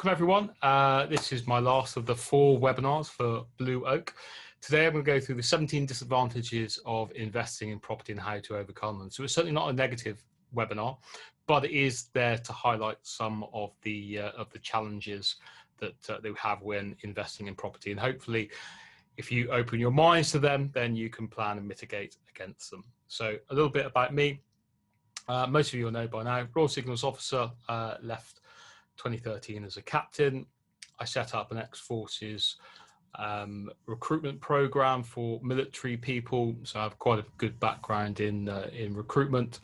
Welcome everyone. This is my last of the 4 webinars for Blue Oak. Today I'm going to go through the 17 disadvantages of investing in property and how to overcome them. So it's certainly not a negative webinar, but it is there to highlight some of the challenges that we have when investing in property, and hopefully if you open your minds to them, then you can plan and mitigate against them. So a little bit about me. Most of you will know by now, Royal Signals officer, left 2013 as a captain. I set up an ex-forces recruitment program for military people, so I have quite a good background in recruitment.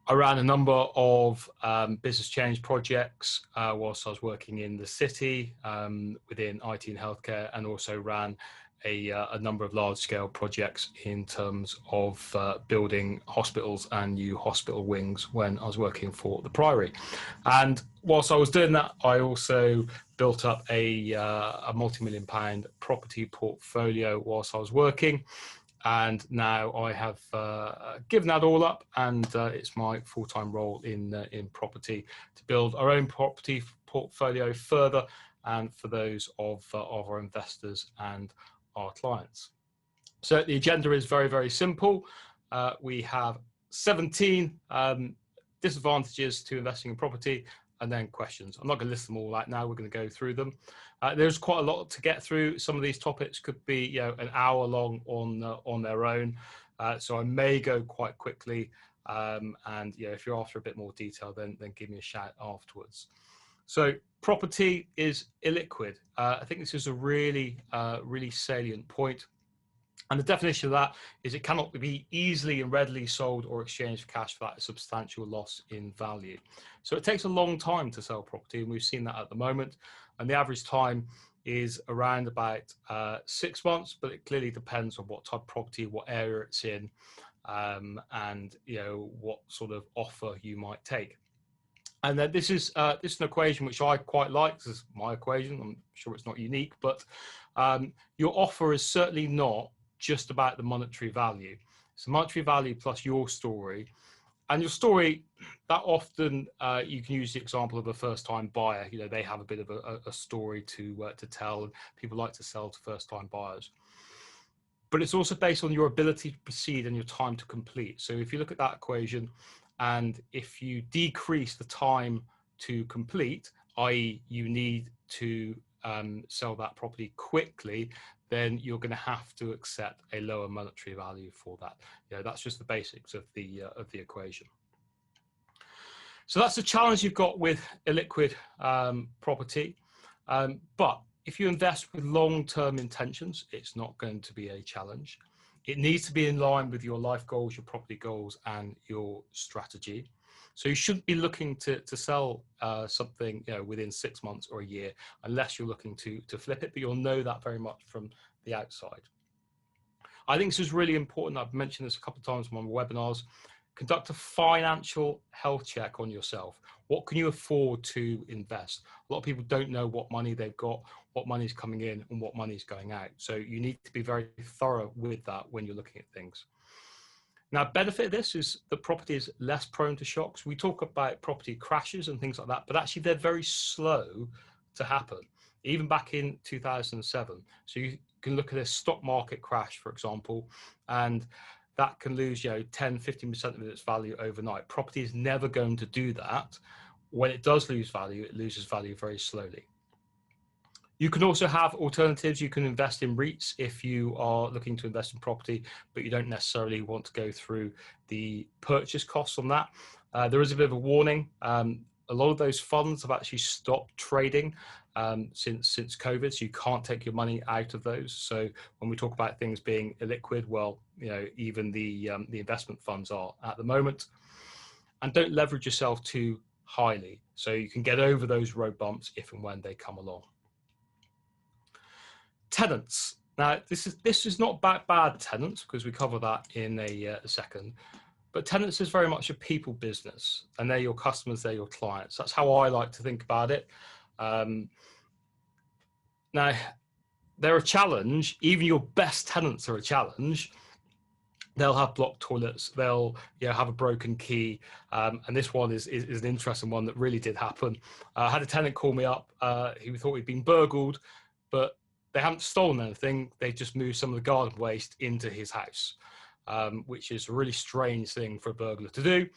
I ran a number of business change projects whilst I was working in the city within IT and healthcare, and also ran a number of large-scale projects in terms of building hospitals and new hospital wings when I was working for the Priory. And whilst I was doing that, I also built up a multi-million-pound property portfolio whilst I was working. And now I have given that all up, and it's my full-time role in property to build our own property portfolio further, and for those of our investors and our clients. So the agenda is very, very simple. We have 17 disadvantages to investing in property, and then questions. I'm not going to list them all right now. We're going to go through them. There's quite a lot to get through. Some of these topics could be, an hour long on their own. So I may go quite quickly. And if you're after a bit more detail, then give me a shout afterwards. So property is illiquid. I think this is a really salient point. And the definition of that is it cannot be easily and readily sold or exchanged for cash without a substantial loss in value. So it takes a long time to sell property, and we've seen that at the moment. And the average time is around about 6 months, but it clearly depends on what type of property, what area it's in, and what sort of offer you might take. And then this is an equation which I quite like. This is my equation. I'm sure it's not unique, but your offer is certainly not just about the monetary value. It's the monetary value plus your story. And your story, that often you can use the example of a first-time buyer. They have a bit of a story to tell, and people like to sell to first-time buyers. But it's also based on your ability to proceed and your time to complete. So if you look at that equation, and if you decrease the time to complete, i.e. you need to sell that property quickly, then you're going to have to accept a lower monetary value for that. That's just the basics of the equation. So that's the challenge you've got with illiquid property. But if you invest with long-term intentions, it's not going to be a challenge. It needs to be in line with your life goals, your property goals, and your strategy. So you shouldn't be looking to sell something within 6 months or a year, unless you're looking to flip it, but you'll know that very much from the outside. I think this is really important. I've mentioned this a couple of times on my webinars. Conduct a financial health check on yourself. What can you afford to invest? A lot of people don't know what money they've got, what money's coming in, and what money's going out. So you need to be very thorough with that when you're looking at things. Now, benefit of this is that property is less prone to shocks. We talk about property crashes and things like that, but actually they're very slow to happen, even back in 2007. So you can look at a stock market crash, for example, and that can lose 10-15% of its value overnight. Property is never going to do that. When it does lose value, it loses value very slowly. You can also have alternatives. You can invest in REITs if you are looking to invest in property, but you don't necessarily want to go through the purchase costs on that. There is a bit of a warning. A lot of those funds have actually stopped trading since COVID, so you can't take your money out of those. So when we talk about things being illiquid, well, even the investment funds are at the moment. And don't leverage yourself too highly, so you can get over those road bumps if and when they come along. Tenants. Now, this is not about bad tenants, because we cover that in a second. But tenants is very much a people business, and they're your customers, they're your clients. That's how I like to think about it. Now, they're a challenge. Even your best tenants are a challenge. they'll have blocked toilets, they'll have a broken key, and this one is an interesting one that really did happen. I had a tenant call me up who thought he'd been burgled, but they haven't stolen anything, they just moved some of the garden waste into his house, which is a really strange thing for a burglar to do.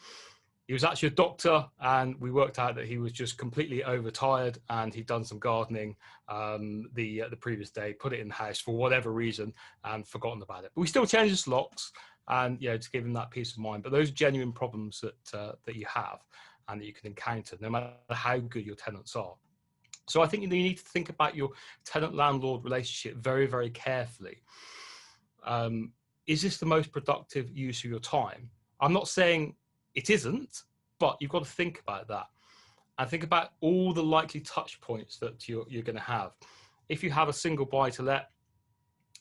He was actually a doctor, and we worked out that he was just completely overtired, and he'd done some gardening the previous day, put it in the house for whatever reason, and forgotten about it. But we still changed his locks, and to give him that peace of mind. But those are genuine problems that you have and that you can encounter, no matter how good your tenants are. So I think you need to think about your tenant-landlord relationship very, very carefully. Is this the most productive use of your time? I'm not saying it isn't, but you've got to think about that and think about all the likely touch points that you're going to have. If you have a single buy to let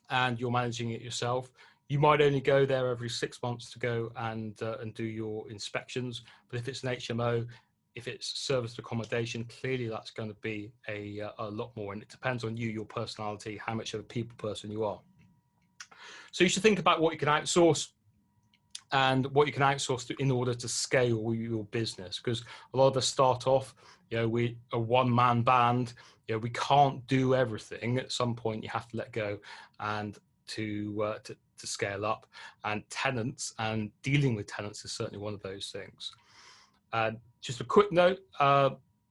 and you're managing it yourself, you might only go there every 6 months to go and do your inspections. But if it's an HMO, if it's serviced accommodation, clearly that's going to be a lot more. And it depends on you, your personality, how much of a people person you are. So you should think about what you can outsource and what you can outsource in order to scale your business, because a lot of us start off, we a one-man band, we can't do everything. At some point you have to let go and to scale up, and tenants and dealing with tenants is certainly one of those things. Just a quick note,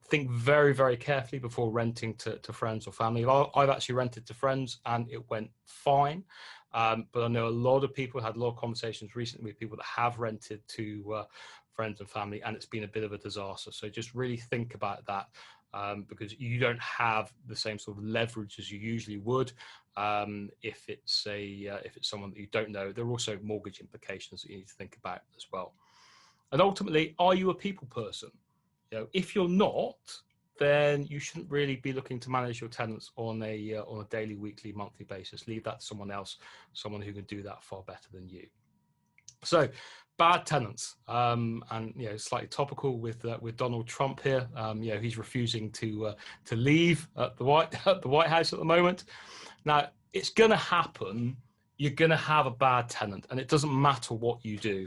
think very, very carefully before renting to friends or family. I've actually rented to friends and it went fine. But I know a lot of people, had a lot of conversations recently with people that have rented to friends and family, and it's been a bit of a disaster. So just really think about that, because you don't have the same sort of leverage as you usually would if it's someone that you don't know. There are also mortgage implications that you need to think about as well. And ultimately, are you a people person? If you're not, then you shouldn't really be looking to manage your tenants on a daily, weekly, monthly basis. Leave that to someone else, someone who can do that far better than you. So, bad tenants, and slightly topical with Donald Trump here. He's refusing to leave at the White House at the moment. Now, it's going to happen. You're going to have a bad tenant, and it doesn't matter what you do.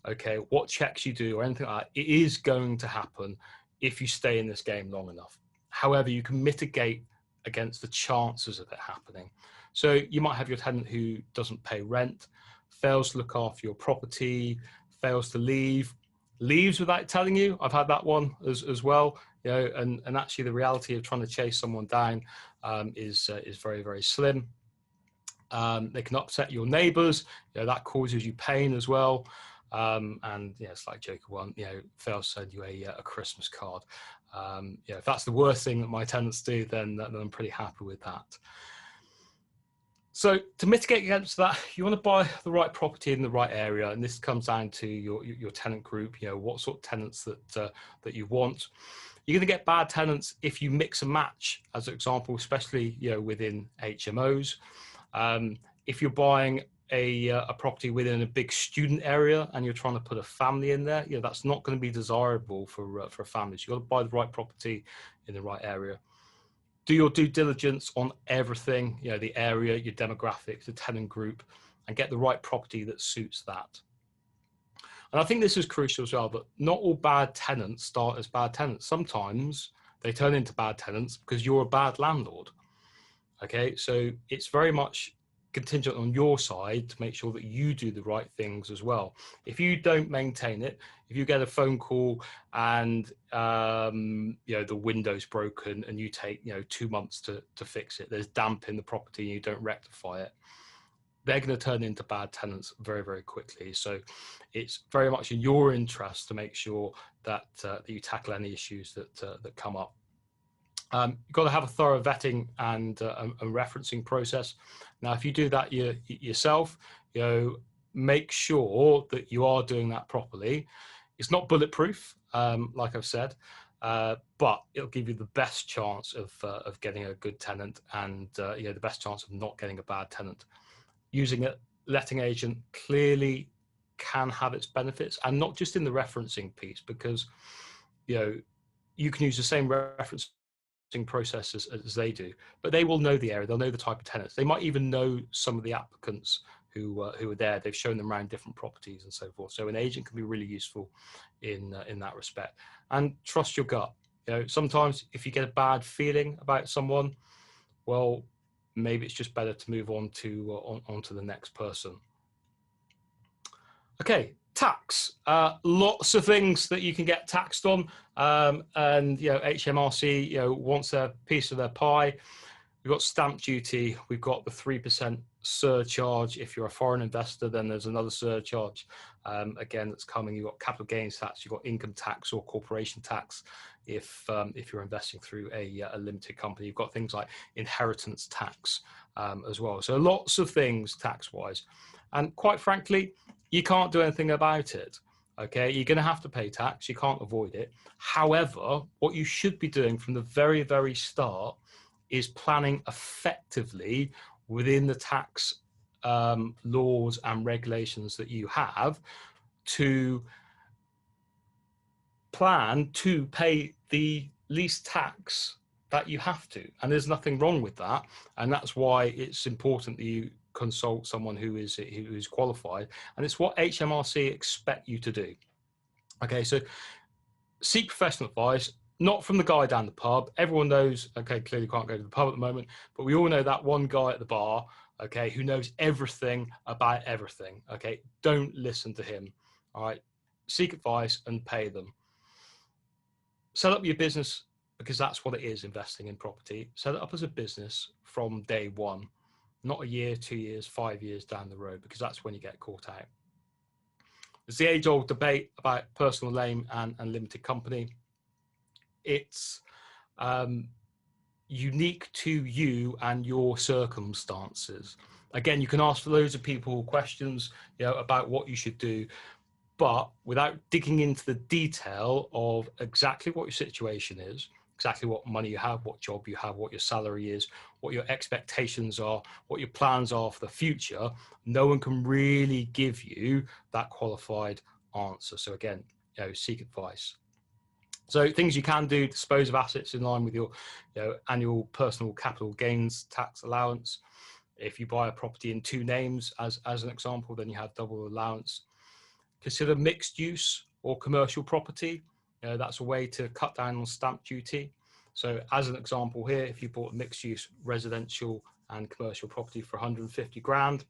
Okay, what checks you do or anything like that, it is going to happen if you stay in this game long enough. However, you can mitigate against the chances of it happening. So you might have your tenant who doesn't pay rent, fails to look after your property, fails to leaves without telling you. I've had that one as well. And actually the reality of trying to chase someone down is very, very slim. They can upset your neighbors. That causes you pain as well. And it's like Joker one, fails to send you a Christmas card. If that's the worst thing that my tenants do, then I'm pretty happy with that. So to mitigate against that, you want to buy the right property in the right area, and this comes down to your tenant group. What sort of tenants that you want. You're going to get bad tenants if you mix and match, as an example, especially within HMOs. If you're buying a property within a big student area and you're trying to put a family in there, that's not going to be desirable for families. You've got to buy the right property in the right area. Do your due diligence on everything, the area, your demographics, the tenant group, and get the right property that suits that. And I think this is crucial as well, but not all bad tenants start as bad tenants. Sometimes they turn into bad tenants because you're a bad landlord. Okay, so it's very much contingent on your side to make sure that you do the right things as well. If you don't maintain it, if you get a phone call and the window's broken and you take 2 months to fix it, there's damp in the property and you don't rectify it, they're going to turn into bad tenants very, very quickly. So it's very much in your interest to make sure that you tackle any issues that come up. You've got to have a thorough vetting and a referencing process. Now, if you do that yourself, make sure that you are doing that properly. It's not bulletproof, like I've said, but it'll give you the best chance of getting a good tenant and the best chance of not getting a bad tenant. Using a letting agent clearly can have its benefits, and not just in the referencing piece, because you can use the same reference process as they do, but they will know the area, they'll know the type of tenants, they might even know some of the applicants who are there. They've shown them around different properties and so forth. So an agent can be really useful in that respect. And trust your gut. You know, sometimes if you get a bad feeling about someone, well, maybe it's just better to move on to the next person. Okay, tax. Lots of things that you can get taxed on, and HMRC wants a piece of their pie. We've got stamp duty. We've got the 3% surcharge. If you're a foreign investor, then there's another surcharge. Again, that's coming. You've got capital gains tax. You've got income tax or corporation tax. If you're investing through a limited company, you've got things like inheritance tax as well. So lots of things tax-wise, and quite frankly, you can't do anything about it. Okay, you're going to have to pay tax. You can't avoid it. However, what you should be doing from the very, very start is planning effectively within the tax laws and regulations that you have to plan to pay the least tax that you have to. And there's nothing wrong with that. And that's why it's important that you consult someone who is qualified. And it's what HMRC expect you to do. Okay, so seek professional advice, not from the guy down the pub. Everyone knows, okay, clearly can't go to the pub at the moment, but we all know that one guy at the bar, okay, who knows everything about everything. Okay, don't listen to him. All right, seek advice and pay them. Set up your business, because that's what it is, investing in property. Set it up as a business from day one, not a year, 2 years, 5 years down the road, because that's when you get caught out. There's the age-old debate about personal name and limited company. It's unique to you and your circumstances. Again, you can ask loads of people questions, about what you should do, but without digging into the detail of exactly what your situation is, exactly what money you have, what job you have, what your salary is, what your expectations are, what your plans are for the future, no one can really give you that qualified answer. So again, seek advice. So things you can do: dispose of assets in line with your annual personal capital gains tax allowance. If you buy a property in two names, as an example, then you have double allowance. Consider mixed use or commercial property. That's a way to cut down on stamp duty. So as an example here, if you bought a mixed use residential and commercial property for 150 grand,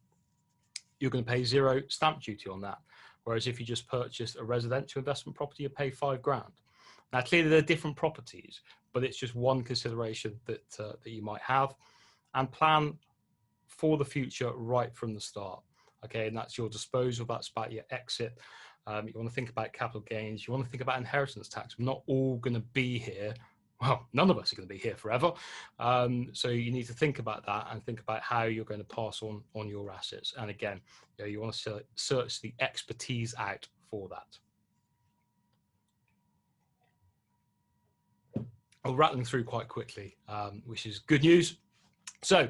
you're going to pay 0 stamp duty on that. Whereas if you just purchased a residential investment property, you pay 5 grand. Now, clearly they're different properties, but it's just one consideration that you might have, and plan for the future right from the start. Okay, and that's your disposal, that's about your exit. You want to think about capital gains, you want to think about inheritance tax. We're not all going to be here. Well, none of us are going to be here forever. So you need to think about that and think about how you're going to pass on your assets. And again, you want to search the expertise out for that. I'm rattling through quite quickly, which is good news. So,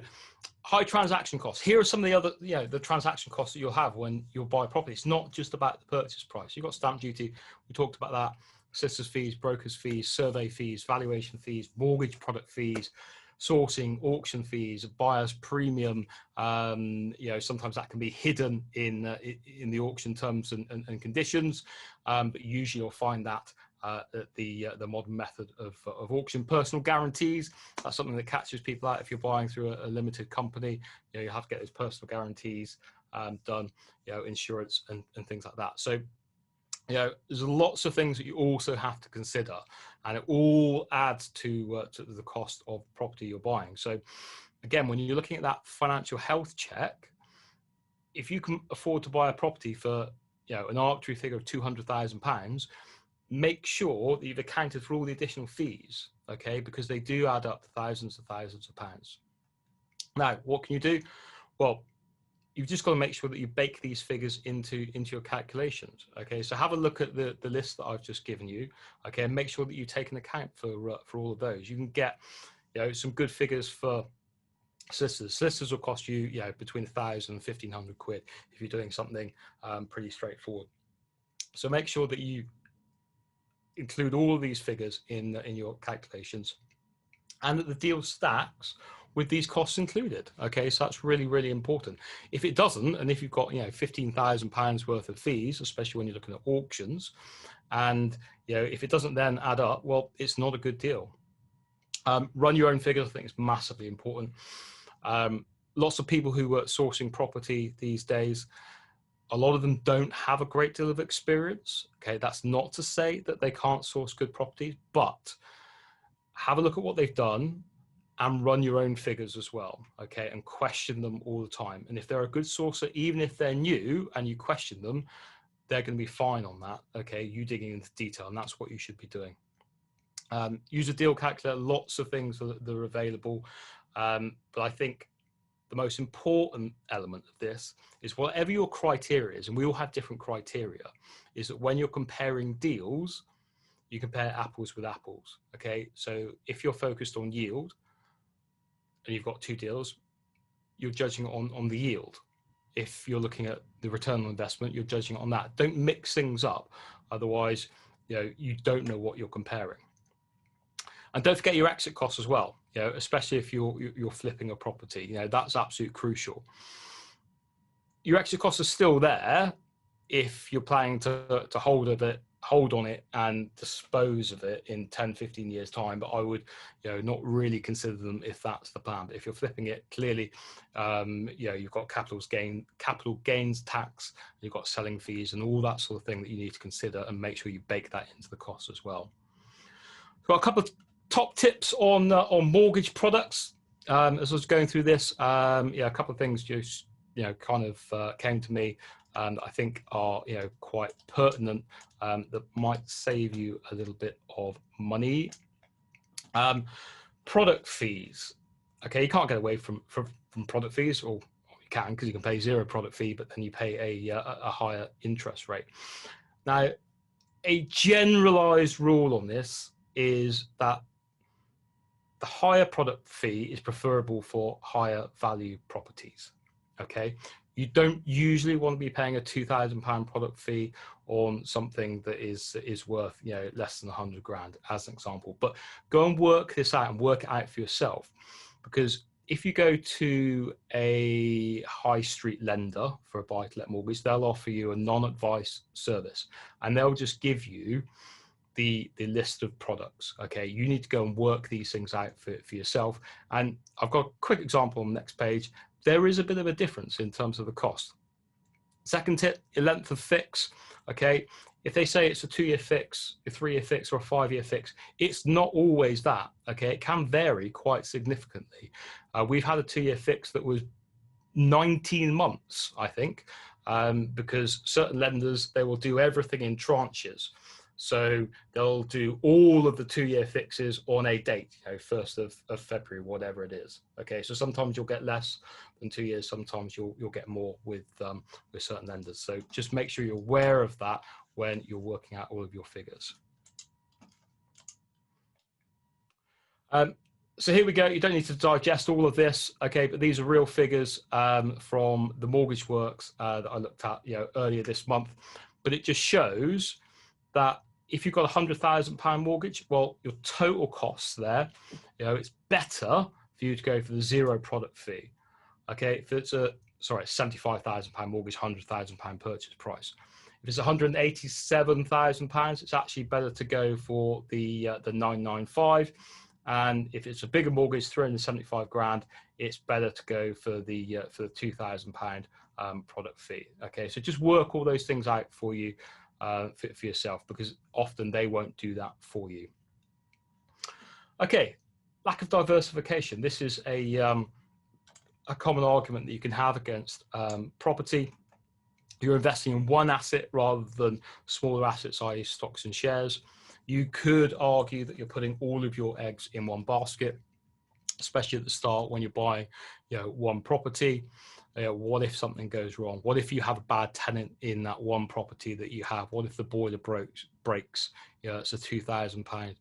high transaction costs. Here are some of the other, the transaction costs that you'll have when you'll buy a property. It's not just about the purchase price. You've got stamp duty. We talked about that. Solicitors' fees, brokers' fees, survey fees, valuation fees, mortgage product fees, sourcing, auction fees, buyer's premium. Sometimes that can be hidden in the auction terms and conditions, but usually you'll find that the modern method of auction. Personal guarantees, that's something that catches people out if you're buying through a limited company. You have to get those personal guarantees done, insurance and things like that. So there's lots of things that you also have to consider, and it all adds to the cost of property you're buying. So again, when you're looking at that financial health check, if you can afford to buy a property for an arbitrary figure of £200,000, make sure that you've accounted for all the additional fees, okay, because they do add up to thousands and thousands of pounds. Now, what can you do? Well, you've just got to make sure that you bake these figures into your calculations, okay? So have a look at the list that I've just given you, okay, and make sure that you take an account for all of those. You can get some good figures for solicitors. Solicitors will cost you between 1,000 and 1,500 quid if you're doing something pretty straightforward. So make sure that you include all of these figures in your calculations, and that the deal stacks with these costs included. Okay, so that's really, really important. If it doesn't, and if you've got, you know, £15,000 worth of fees, especially when you're looking at auctions, and, you know, if it doesn't then add up, well, it's not a good deal. Run your own figures. I think it's massively important. Lots of people who are sourcing property these days, a lot of them don't have a great deal of experience. Okay, that's not to say that they can't source good properties, but have a look at what they've done and run your own figures as well. Okay, and question them all the time. And if they're a good sourcer, even if they're new and you question them, they're going to be fine on that. Okay, you digging into detail, and that's what you should be doing. Use a deal calculator. Lots of things that are available, but I think the most important element of this is whatever your criteria is, and we all have different criteria, is that when you're comparing deals, you compare apples with apples. Okay, so if you're focused on yield and you've got two deals, you're judging on the yield. If you're looking at the return on investment, you're judging on that. Don't mix things up, otherwise, you know, you don't know what you're comparing. And don't forget your exit costs as well, you know, especially if you're flipping a property. You know, that's absolutely crucial. Your exit costs are still there if you're planning to hold on it and dispose of it in 10, 15 years time, but I would, you know, not really consider them if that's the plan. But if you're flipping it, clearly, you know, you've got capital gains tax, you've got selling fees and all that sort of thing that you need to consider, and make sure you bake that into the cost as well. Got a couple of top tips on mortgage products. As I was going through this, yeah, a couple of things just, you know, kind of came to me and I think are, you know, quite pertinent, that might save you a little bit of money. Product fees. Okay, you can't get away from product fees, or you can, because you can pay zero product fee, but then you pay a higher interest rate. Now, a generalized rule on this is that the higher product fee is preferable for higher value properties. Okay, you don't usually want to be paying a £2,000 product fee on something that is worth, you know, less than 100 grand, as an example. But go and work this out and work it out for yourself, because if you go to a high street lender for a buy-to-let mortgage, they'll offer you a non-advice service, and they'll just give you the list of products. Okay, you need to go and work these things out for yourself. And I've got a quick example on the next page. There is a bit of a difference in terms of the cost. Second tip, your length of fix. Okay, if they say it's a 2-year fix, a 3-year fix, or a 5-year fix, it's not always that. Okay, it can vary quite significantly. We've had a 2-year fix that was 19 months, I think, because certain lenders, they will do everything in tranches. So they'll do all of the 2-year fixes on a date, you know, 1st of February, whatever it is. Okay, so sometimes you'll get less than 2 years, sometimes you'll get more with certain lenders. So just make sure you're aware of that when you're working out all of your figures. So here we go. You don't need to digest all of this, okay? But these are real figures from the Mortgage Works that I looked at, you know, earlier this month. But it just shows that if you've got £100,000 mortgage, well, your total costs there, you know, it's better for you to go for the zero product fee. Okay, if it's a £75,000 mortgage, £100,000 purchase price. If it's £187,000, it's actually better to go for the 995. And if it's a bigger mortgage, 375 grand, it's better to go for the £2,000 product fee. Okay, so just work all those things out for you, for yourself, because often they won't do that for you. Okay, lack of diversification. This is a common argument that you can have against property. You're investing in one asset rather than smaller assets, i.e. stocks and shares. You could argue that you're putting all of your eggs in one basket, especially at the start when you're buying, you know, one property. What if something goes wrong? What if you have a bad tenant in that one property that you have? What if the boiler breaks? You know, it's a £2,000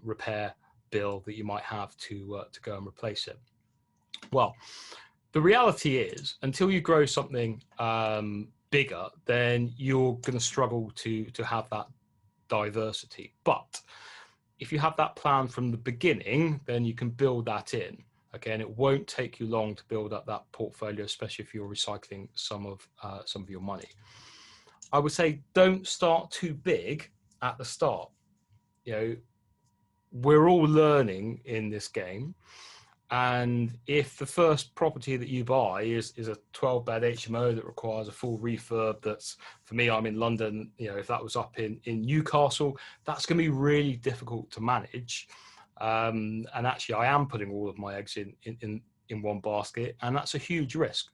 repair bill that you might have to go and replace it. Well, the reality is, until you grow something bigger, then you're going to struggle to have that diversity. But if you have that plan from the beginning, then you can build that in. Okay, and it won't take you long to build up that portfolio, especially if you're recycling some of your money. I would say don't start too big at the start. You know, we're all learning in this game. And if the first property that you buy is a 12-bed HMO that requires a full refurb, that's, for me, I'm in London, you know, if that was up in Newcastle, that's going to be really difficult to manage. And actually, I am putting all of my eggs in one basket, and that's a huge risk.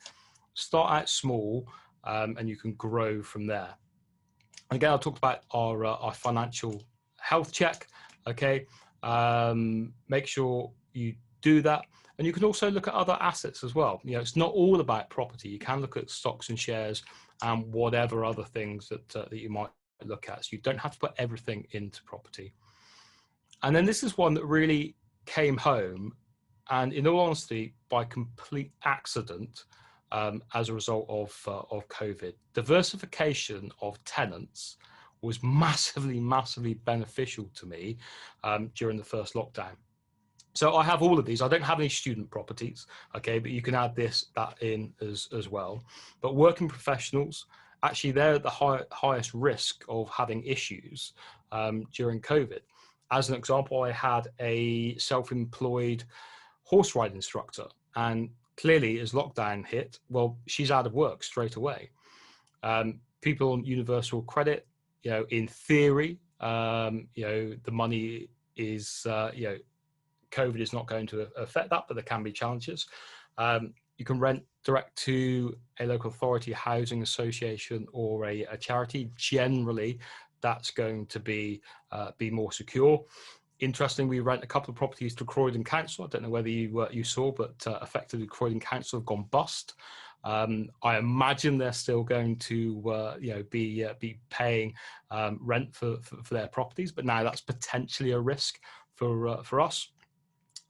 Start out small, and you can grow from there. Again, I talked about our financial health check. Okay, make sure you do that, and you can also look at other assets as well. You know, it's not all about property. You can look at stocks and shares and whatever other things that you might look at. So you don't have to put everything into property. And then this is one that really came home, and in all honesty, by complete accident, as a result of COVID. Diversification of tenants was massively beneficial to me during the first lockdown. So I have all of these. I don't have any student properties, okay, but you can add that in as well. But working professionals, actually, they're at the highest risk of having issues during COVID. As an example, I had a self-employed horse ride instructor, and clearly as lockdown hit, well, she's out of work straight away. People on universal credit, you know, in theory, you know, the money is, you know, COVID is not going to affect that, but there can be challenges. You can rent direct to a local authority, housing association, or a charity. Generally, that's going to be more secure. Interestingly, we rent a couple of properties to Croydon Council. I don't know whether you saw, but effectively Croydon Council have gone bust. I imagine they're still going to you know, be paying rent for their properties, but now that's potentially a risk for us.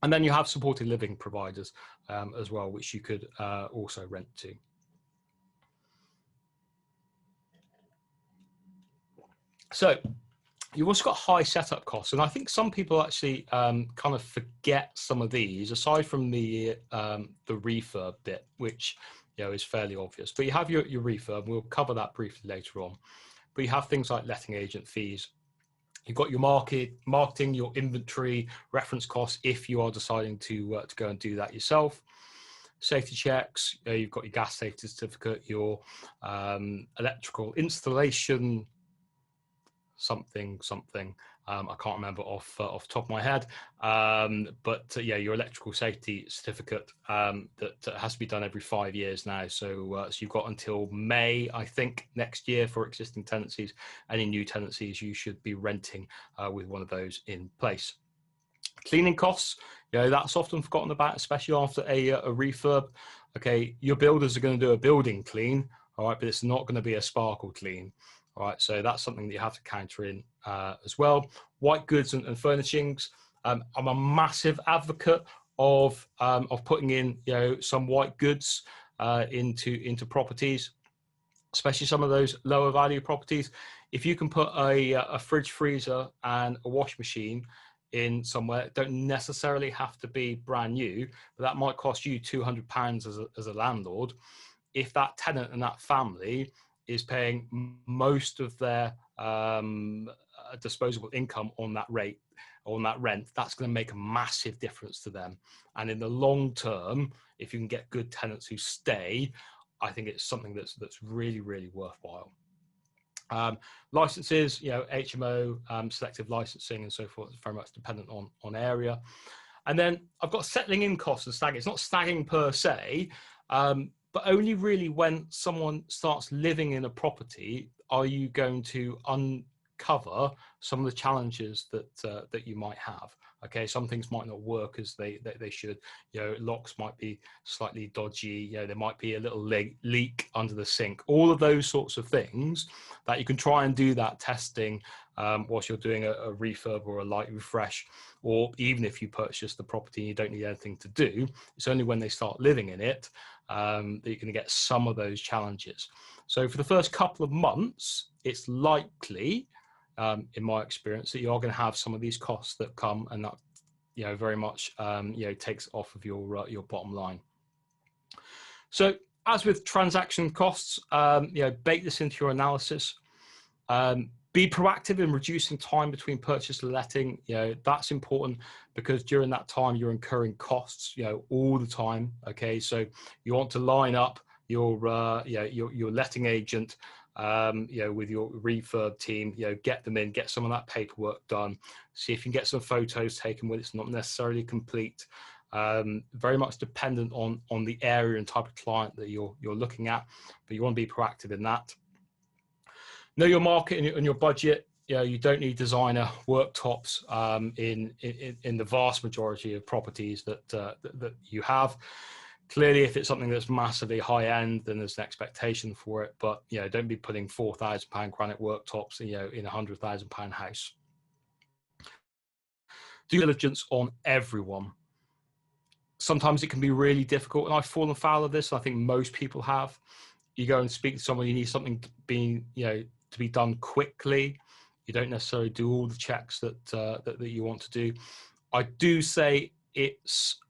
And then you have supported living providers as well, which you could also rent to. So you've also got high setup costs, and I think some people actually kind of forget some of these, aside from the refurb bit, which, you know, is fairly obvious. But you have your refurb. We'll cover that briefly later on. But you have things like letting agent fees. You've got your marketing, your inventory, reference costs if you are deciding to go and do that yourself. Safety checks. You've got your gas safety certificate, your electrical installation, something. I can't remember off the top of my head, but yeah, your electrical safety certificate that has to be done every 5 years now. So you've got until May, I think, next year for existing tenancies. Any new tenancies, you should be renting with one of those in place. Cleaning costs, you know, that's often forgotten about, especially after a refurb. Okay, your builders are going to do a building clean, all right, but it's not going to be a sparkle clean. All right, so that's something that you have to counter in as well. White goods and furnishings. I'm a massive advocate of putting in, you know, some white goods into properties, especially some of those lower value properties. If you can put a fridge, freezer, and a wash machine in somewhere, it don't necessarily have to be brand new, but that might cost you £200 as a landlord. If that tenant and that family is paying most of their disposable income on that rent, that's going to make a massive difference to them. And in the long term, if you can get good tenants who stay, I think it's something that's really worthwhile. Licenses, you know, HMO, selective licensing and so forth, is very much dependent on area. And then I've got settling in costs and snagging. It's not snagging per se, but only really when someone starts living in a property are you going to uncover some of the challenges that you might have. Okay, some things might not work as they should. You know, locks might be slightly dodgy. You know, there might be a little leak under the sink. All of those sorts of things that you can try and do that testing whilst you're doing a refurb or a light refresh, or even if you purchase the property and you don't need anything to do. It's only when they start living in it that you're going to get some of those challenges. So for the first couple of months, it's likely, in my experience, that you are going to have some of these costs that come, and that, very much, takes off of your bottom line. So as with transaction costs, bake this into your analysis. Be proactive in reducing time between purchase and letting. That's important, because during that time you're incurring costs, all the time. Okay, so you want to line up your letting agent, with your refurb team. Get them in, get some of that paperwork done. See if you can get some photos taken when it's not necessarily complete. Very much dependent on the area and type of client that you're looking at, but you want to be proactive in that. Know your market and your budget. You don't need designer worktops in the vast majority of properties that you have. Clearly, if it's something that's massively high end, then there's an expectation for it. But don't be putting £4,000 granite worktops in a £100,000 house. Due diligence on everyone. Sometimes it can be really difficult, and I've fallen foul of this. I think most people have. You go and speak to someone, you need something to be done quickly. You don't necessarily do all the checks that you want to do. I do say it's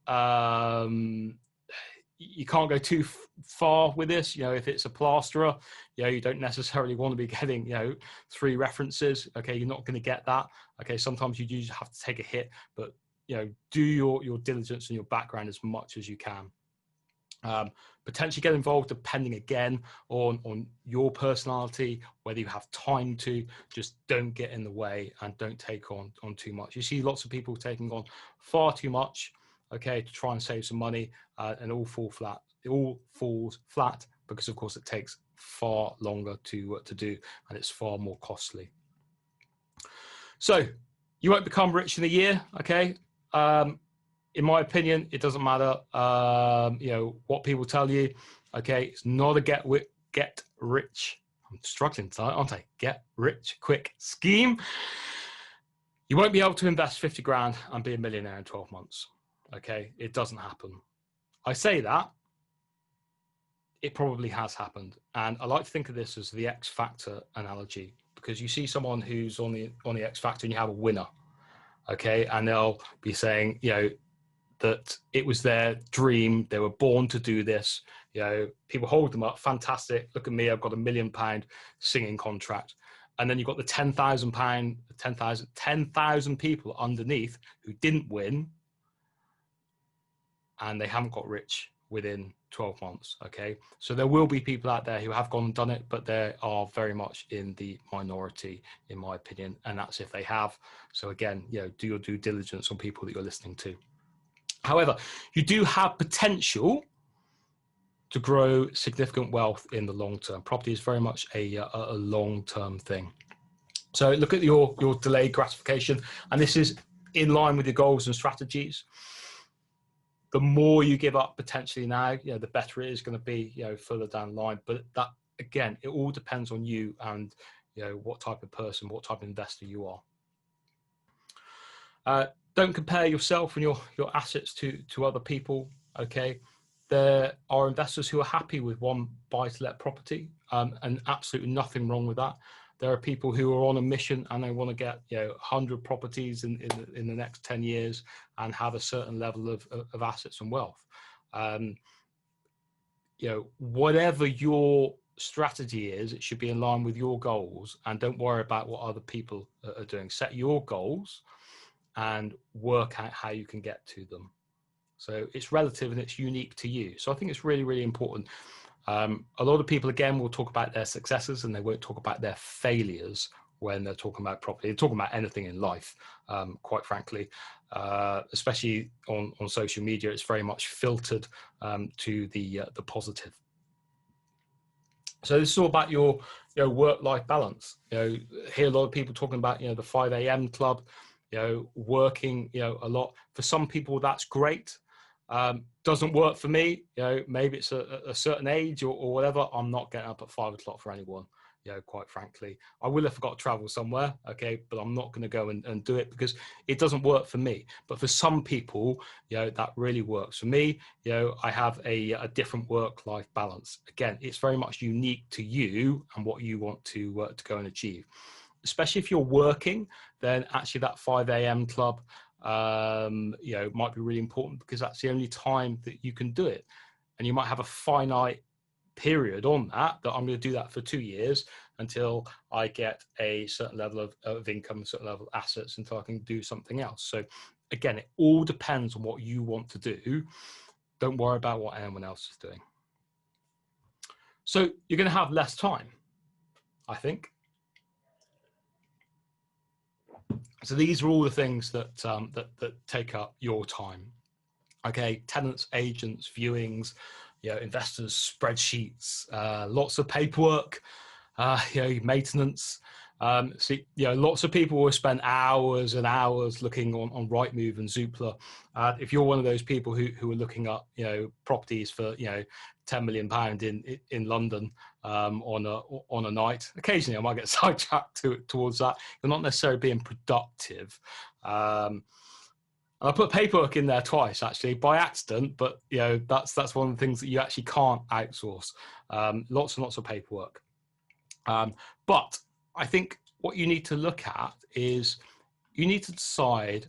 you can't go too far with this. If it's a plasterer, you don't necessarily want to be getting 3 references. Okay, you're not going to get that. Okay, sometimes you do just have to take a hit, but do your diligence and your background as much as you can. Potentially get involved depending again on your personality, whether you have time to. Just don't get in the way and don't take on too much. You see lots of people taking on far too much, okay, to try and save some money, and all falls flat because of course it takes far longer to do, and it's far more costly. So you won't become rich in a year, okay? In my opinion, it doesn't matter, what people tell you. Okay, it's not a get rich. I'm struggling tonight, aren't I? Get rich quick scheme. You won't be able to invest 50 grand and be a millionaire in 12 months. Okay, it doesn't happen. I say that, it probably has happened, and I like to think of this as the X Factor analogy, because you see someone who's on the X Factor and you have a winner. Okay, and they'll be saying, that it was their dream. They were born to do this. People hold them up. Fantastic. Look at me. I've got £1 million singing contract. And then you've got the £10,000, 10,000 people underneath who didn't win, and they haven't got rich within 12 months. Okay. So there will be people out there who have gone and done it, but they are very much in the minority, in my opinion. And that's if they have. So again, do your due diligence on people that you're listening to. However, you do have potential to grow significant wealth in the long term. Property is very much a long-term thing. So look at your delayed gratification, and this is in line with your goals and strategies. The more you give up potentially now, the better it is going to be, further down the line. But that, again, it all depends on you and, what type of person, what type of investor you are. Don't compare yourself and your assets to other people. Okay, there are investors who are happy with one buy-to-let property, and absolutely nothing wrong with that. There are people who are on a mission and they want to get 100 properties in the next 10 years and have a certain level of assets and wealth. Whatever your strategy is, it should be in line with your goals, and don't worry about what other people are doing. Set your goals and work out how you can get to them. So it's relative and it's unique to you. So I think it's really, really important. A lot of people, again, will talk about their successes and they won't talk about their failures when they're talking about property. They're talking about anything in life, quite frankly, especially on social media. It's very much filtered to the positive. So this is all about your work-life balance. Hear a lot of people talking about the 5 a.m. club, working a lot. For some people that's great. Doesn't work for me. Maybe it's a certain age or whatever. I'm not getting up at 5 o'clock for anyone. Quite frankly, I will if I've got to travel somewhere, okay, but I'm not going to go and do it because it doesn't work for me. But for some people, that really works. For me, I have a different work-life balance. Again, it's very much unique to you and what you want to go and achieve. Especially if you're working, then actually that 5 a.m. club might be really important because that's the only time that you can do it. And you might have a finite period on that I'm going to do that for 2 years until I get a certain level of income, a certain level of assets, until I can do something else. So again, it all depends on what you want to do. Don't worry about what anyone else is doing. So you're going to have less time, I think. So these are all the things that that take up your time. Okay, tenants, agents, viewings, investors, spreadsheets, lots of paperwork, maintenance. Lots of people will spend hours and hours looking on Rightmove and Zoopla. If you're one of those people who are looking up, properties for, £10 million in London on a night, occasionally I might get sidetracked towards that. You're not necessarily being productive. I put paperwork in there twice, actually, by accident, but that's one of the things that you actually can't outsource. Lots and lots of paperwork. But I think what you need to look at is you need to decide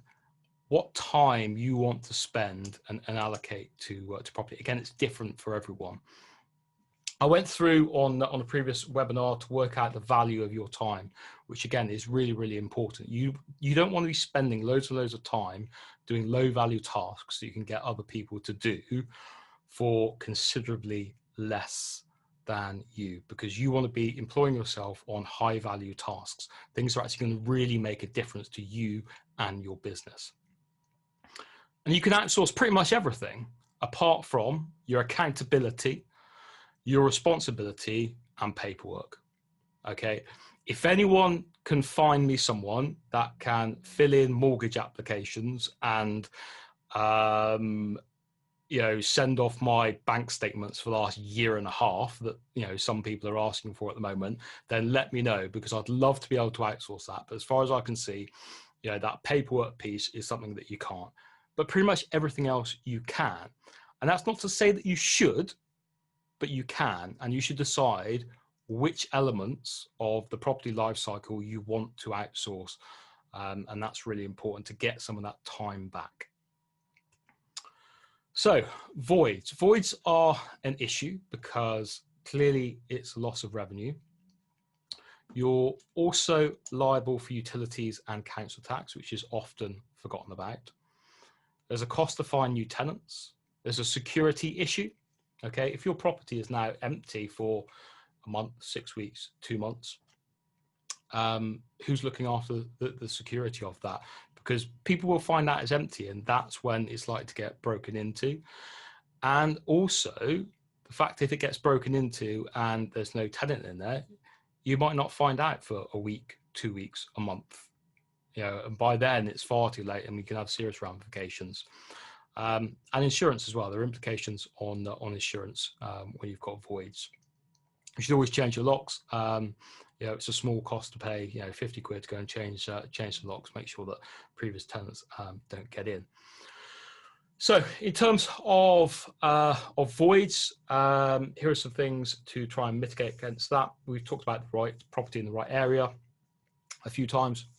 what time you want to spend and allocate to property. Again, it's different for everyone. I went through on a previous webinar to work out the value of your time, which again is really, really important. You don't want to be spending loads and loads of time doing low value tasks that you can get other people to do for considerably less than you, because you want to be employing yourself on high value tasks, things that are actually going to really make a difference to you and your business. And you can outsource pretty much everything apart from your accountability, your responsibility, and paperwork. Okay, if anyone can find me someone that can fill in mortgage applications and send off my bank statements for the last year and a half that some people are asking for at the moment, then let me know, because I'd love to be able to outsource that. But as far as I can see, that paperwork piece is something that you can't. But pretty much everything else you can. And that's not to say that you should, but you can, and you should decide which elements of the property life cycle you want to outsource. And that's really important to get some of that time back. So voids. Voids are an issue because clearly it's a loss of revenue. You're also liable for utilities and council tax, which is often forgotten about. There's a cost to find new tenants. There's a security issue. Okay, if your property is now empty for a month, 6 weeks, 2 months, who's looking after the security of that? Because people will find out it's empty, and that's when it's likely to get broken into. And also the fact, if it gets broken into and there's no tenant in there, you might not find out for a week, 2 weeks, a month, and by then it's far too late, and we can have serious ramifications. And insurance as well. There are implications on insurance when you've got voids. You should always change your locks. It's a small cost to pay, 50 quid to go and change the locks, make sure that previous tenants don't get in. So in terms of voids, here are some things to try and mitigate against that. We've talked about the right property in the right area a few times.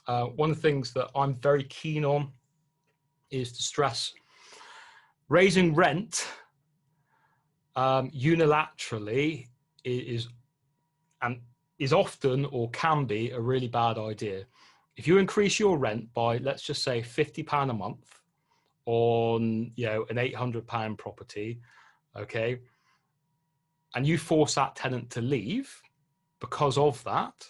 One of the things that I'm very keen on is to stress raising rent unilaterally is often, or can be, a really bad idea. If you increase your rent by, let's just say, £50 a month on an £800 property, okay, and you force that tenant to leave because of that,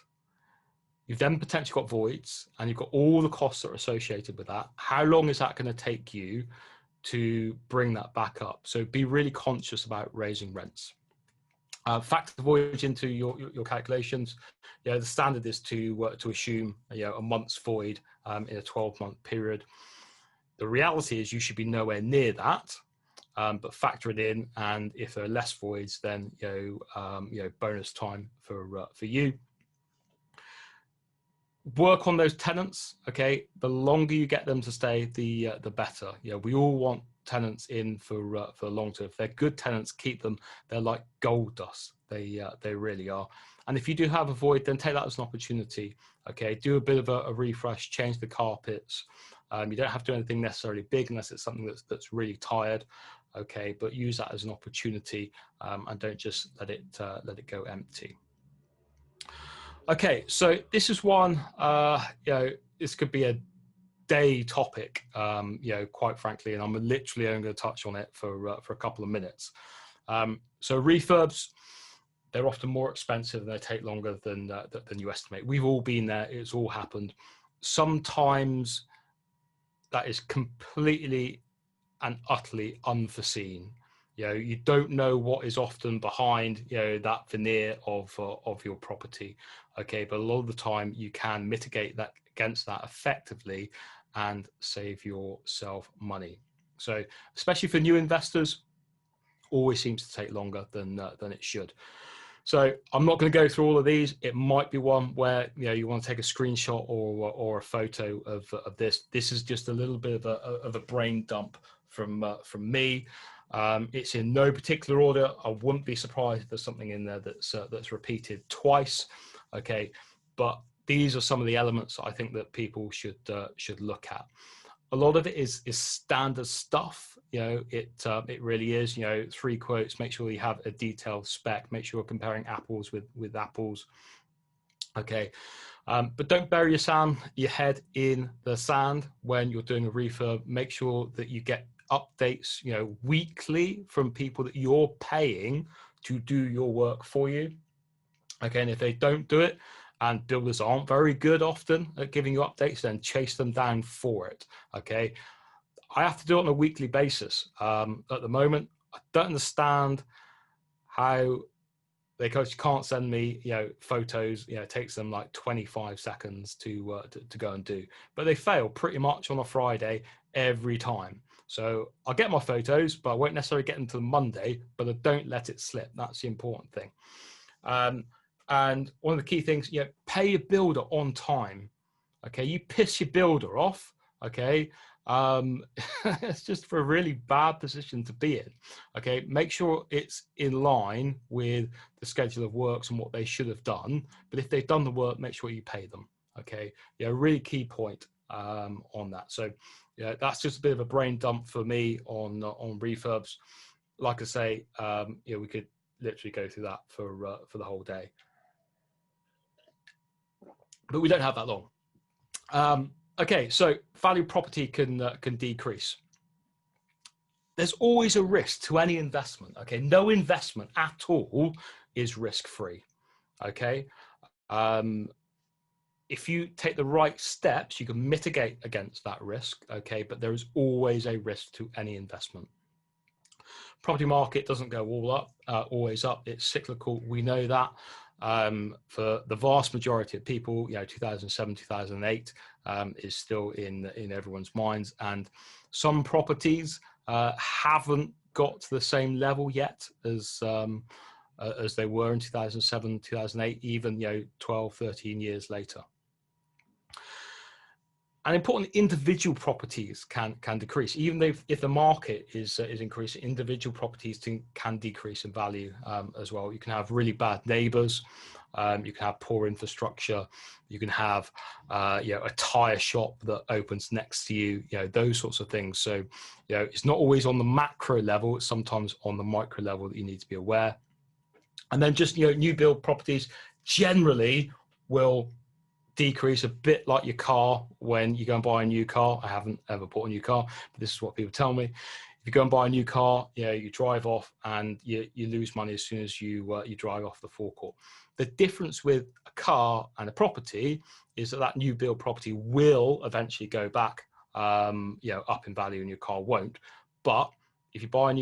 you've then potentially got voids, and you've got all the costs that are associated with that. How long is that going to take you to bring that back up? So be really conscious about raising rents. Factor the void into your calculations. The standard is to assume a month's void in a 12-month period. The reality is you should be nowhere near that, but factor it in, and if there are less voids, then bonus time for you. Work on those tenants. Okay, the longer you get them to stay, the better. We all want tenants in for long term. If they're good tenants, keep them. They're like gold dust. They really are. And if you do have a void, then take that as an opportunity. Okay, do a bit of a refresh, change the carpets. You don't have to do anything necessarily big unless it's something that's really tired. Okay, but use that as an opportunity, and don't just let it go empty. Okay, so this is one. This could be a day topic, quite frankly, and I'm literally only going to touch on it for a couple of minutes. So refurbs, they're often more expensive and they take longer than you estimate. We've all been there. It's all happened. Sometimes that is completely and utterly unforeseen. You don't know what is often behind, that veneer of your property. Okay, but a lot of the time you can mitigate that against that effectively and save yourself money. So especially for new investors, always seems to take longer than it should. So I'm not going to go through all of these. It might be one where you want to take a screenshot or a photo of this. This is just a little bit of a brain dump from me. It's in no particular order. I wouldn't be surprised if there's something in there that's repeated twice. Okay, but these are some of the elements that I think that people should look at. A lot of it is standard stuff. It really is. 3 quotes. Make sure you have a detailed spec. Make sure you're comparing apples with apples. Okay, but don't bury your head in the sand when you're doing a refurb. Make sure that you get updates, weekly from people that you're paying to do your work for you. Okay, and if they don't do it, and builders aren't very good often at giving you updates, then chase them down for it. Okay, I have to do it on a weekly basis. At the moment, I don't understand how they can't send me, photos. It takes them like 25 seconds to go and do, but they fail pretty much on a Friday every time. So I'll get my photos, but I won't necessarily get them till Monday. But I don't let it slip. That's the important thing. And one of the key things, pay your builder on time. Okay, you piss your builder off. Okay, it's just for a really bad position to be in. Okay, make sure it's in line with the schedule of works and what they should have done. But if they've done the work, make sure you pay them. Okay, really key point on that. So that's just a bit of a brain dump for me on refurbs. Like I say, we could literally go through that for the whole day. But we don't have that long. Okay, so value property can decrease. There's always a risk to any investment. Okay, no investment at all is risk-free. Okay, if you take the right steps, you can mitigate against that risk. Okay, but there is always a risk to any investment. Property market doesn't go always up. It's cyclical. We know that. For the vast majority of people, 2007, 2008 is still in everyone's minds, and some properties haven't got to the same level yet as they were in 2007, 2008, even 12, 13 years later. And important, individual properties can decrease, even if the market is increasing. Individual properties can decrease in value as well. You can have really bad neighbours, you can have poor infrastructure, you can have a tyre shop that opens next to you, those sorts of things. So it's not always on the macro level; it's sometimes on the micro level that you need to be aware. And then just new build properties generally will decrease a bit like your car when you go and buy a new car. I haven't ever bought a new car, but this is what people tell me. If you go and buy a new car, you drive off and you lose money as soon as you drive off the forecourt. The difference with a car and a property is that new build property will eventually go back up in value, and your car won't. But if you buy a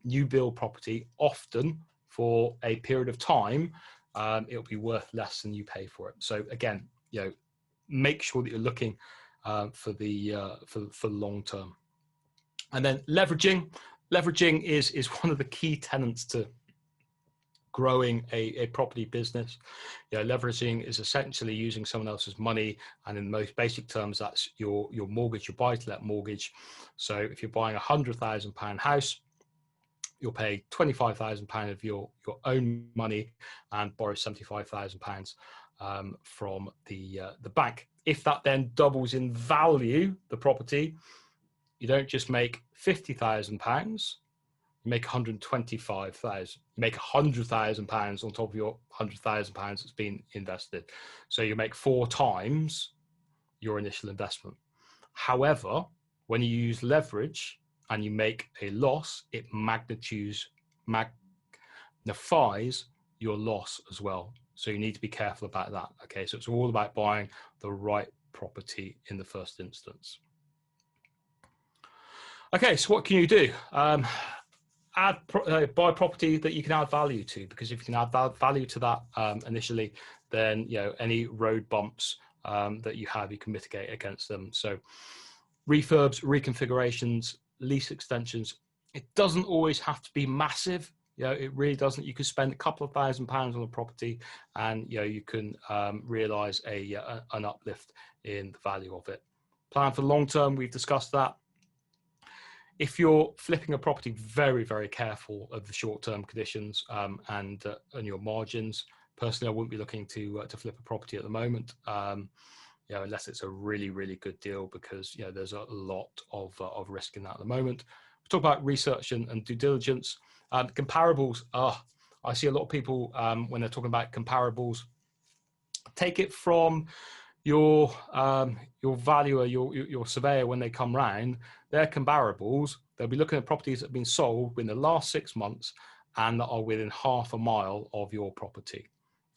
new build property, often for a period of time, it'll be worth less than you pay for it. So again, make sure that you're looking for the long term. And then leveraging is one of the key tenets to growing a property business. Leveraging is essentially using someone else's money, and in the most basic terms, that's your mortgage, your buy-to-let mortgage. So if you're buying £100,000 house, you'll pay £25,000 of your own money and borrow £75,000 from the bank. If that then doubles in value, the property, you don't just make £50,000. You make £125,000. You make £100,000 on top of your £100,000 that's been invested. So you make 4 times your initial investment. However, when you use leverage and you make a loss, it magnifies your loss as well. So you need to be careful about that. Okay, so it's all about buying the right property in the first instance. Okay, so what can you do? Buy property that you can add value to, because if you can add value to that initially, then any road bumps that you have, you can mitigate against them. So refurbs, reconfigurations, lease extensions, it doesn't always have to be massive. It really doesn't. You could spend a couple of £1,000 on a property and you can realize an uplift in the value of it. Plan for long term, we've discussed that. If you're flipping a property, very, very careful of the short-term conditions and your margins. Personally, I wouldn't be looking to flip a property at the moment, unless it's a really, really good deal, because there's a lot of risk in that at the moment. We talk about research and due diligence. Comparables. I see a lot of people when they're talking about comparables, take it from your valuer, your surveyor, when they come round. Their comparables, they'll be looking at properties that have been sold within the last 6 months and that are within half a mile of your property.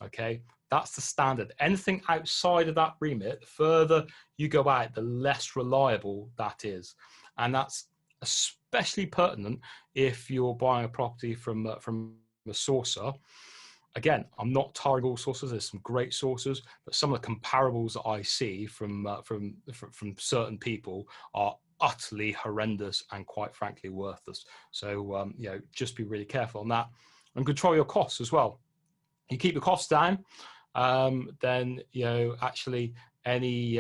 Okay, that's the standard. Anything outside of that remit, the further you go out, the less reliable that is. And that's especially pertinent if you're buying a property from a sourcer. Again, I'm not targeting all sources. There's some great sources, but some of the comparables that I see from certain people are utterly horrendous and, quite frankly, worthless. So just be really careful on that, and control your costs as well. You keep your costs down, then actually any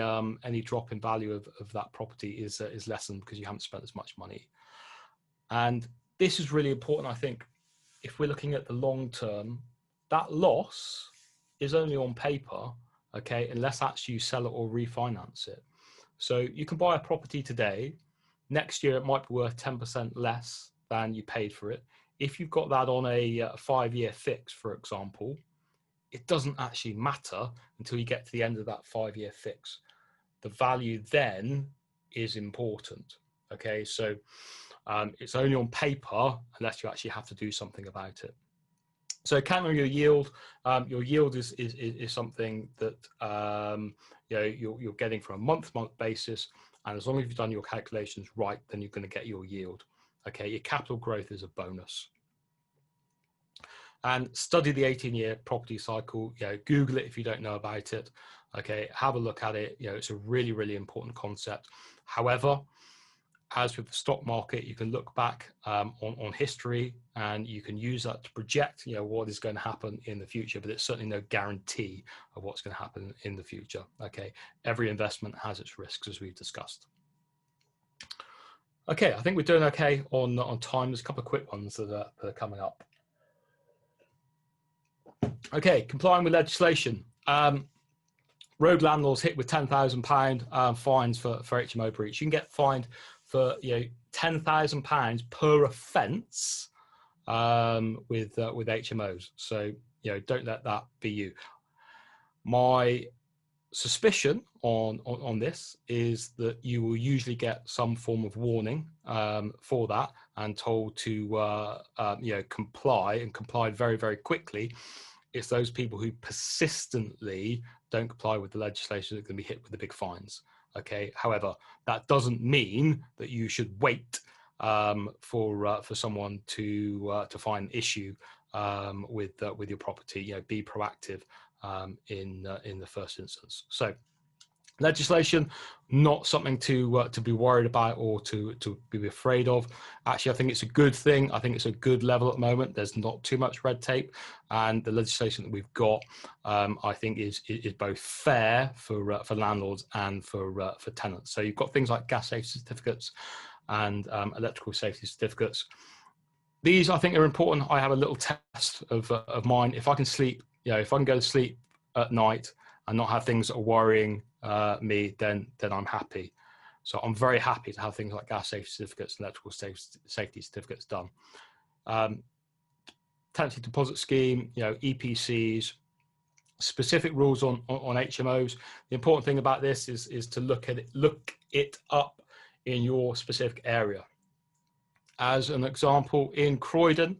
drop in value of that property is lessened because you haven't spent as much money. And this is really important, I think. If we're looking at the long term, that loss is only on paper, okay, unless actually you sell it or refinance it. So you can buy a property today. Next year, it might be worth 10% less than you paid for it. If you've got that on a 5-year fix, for example, it doesn't actually matter until you get to the end of that 5-year fix. The value then is important, okay? So it's only on paper unless you actually have to do something about it. So counting your yield is something that you're getting from a month-to-month basis, and as long as you've done your calculations right, then you're going to get your yield. Okay, your capital growth is a bonus. And study the 18-year property cycle. Google it if you don't know about it. Okay, have a look at it. It's a really, really important concept. However, as with the stock market, you can look back on history and you can use that to project, what is going to happen in the future, but it's certainly no guarantee of what's going to happen in the future. Okay, every investment has its risks, as we've discussed. Okay, I think we're doing okay on time. There's a couple of quick ones that are coming up. Okay, complying with legislation. Road landlords hit with £10,000 fines for HMO breach. You can get fined for £10,000 per offence with HMOs. So don't let that be you. My suspicion on this is that you will usually get some form of warning for that and told to comply very, very quickly. It's those people who persistently don't comply with the legislation that are going to be hit with the big fines. Okay. However, that doesn't mean that you should wait for someone to find an issue with your property. Be proactive in the first instance. So Legislation, not something to be worried about or to be afraid of. Actually, I think it's a good thing. I think it's a good level at the moment. There's not too much red tape, and the legislation that we've got, I think, is both fair for landlords and for tenants. So you've got things like gas safety certificates and electrical safety certificates. These, I think, are important. I have a little test of mine. If I can sleep, if I can go to sleep at night and not have things that are worrying me, then I'm happy. So I'm very happy to have things like gas safety certificates and electrical safety certificates done. Tenancy deposit scheme, EPCs, specific rules on HMOs. The important thing about this is to look it up in your specific area. As an example, in Croydon,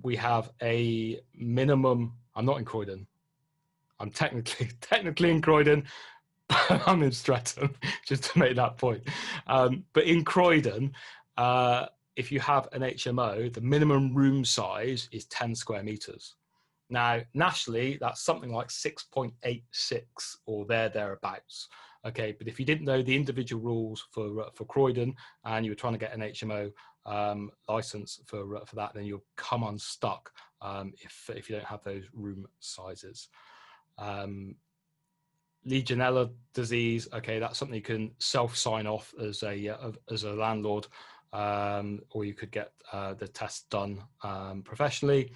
we have a minimum. I'm not in Croydon. I'm technically in Croydon, but I'm in Streatham, just to make that point. But in Croydon, if you have an HMO, the minimum room size is 10 square meters. Now, nationally, that's something like 6.86 or thereabouts. Okay, but if you didn't know the individual rules for Croydon and you were trying to get an HMO license for that, then you'll come unstuck if you don't have those room sizes. Legionella disease, okay, that's something you can self-sign off as a landlord, or you could get the test done professionally.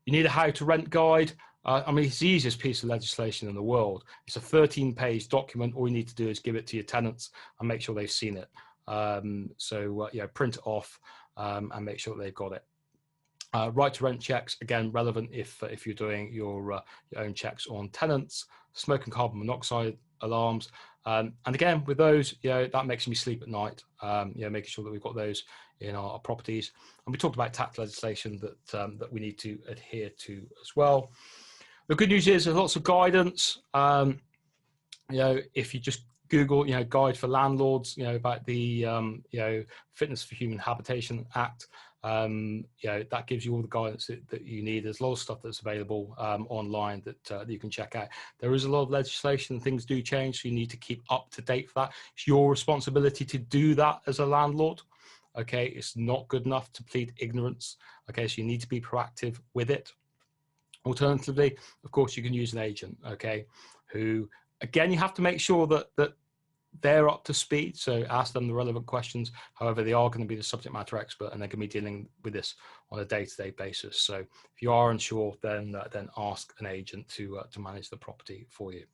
You need a how to rent guide. I mean, it's the easiest piece of legislation in the world. It's a 13-page document. All you need to do is give it to your tenants and make sure they've seen it. Print it off and make sure that they've got it. Right to rent checks, again, relevant if you're doing your own checks on tenants. Smoke and carbon monoxide alarms. And again, with those, that makes me sleep at night, making sure that we've got those in our properties. And we talked about tax legislation that we need to adhere to as well. The good news is there's lots of guidance. If you just Google, guide for landlords, about the, Fitness for Human Habitation Act, that gives you all the guidance that you need. There's a lot of stuff that's available online that you can check out. There is a lot of legislation, things do change, so you need to keep up to date for that. It's your responsibility to do that as a landlord. Okay, it's not good enough to plead ignorance. Okay, so you need to be proactive with it. Alternatively, of course, you can use an agent, okay, who, again, you have to make sure that they're up to speed, so ask them the relevant questions. However, they are going to be the subject matter expert and they're going to be dealing with this on a day-to-day basis. So if you are unsure, then ask an agent to manage the property for you.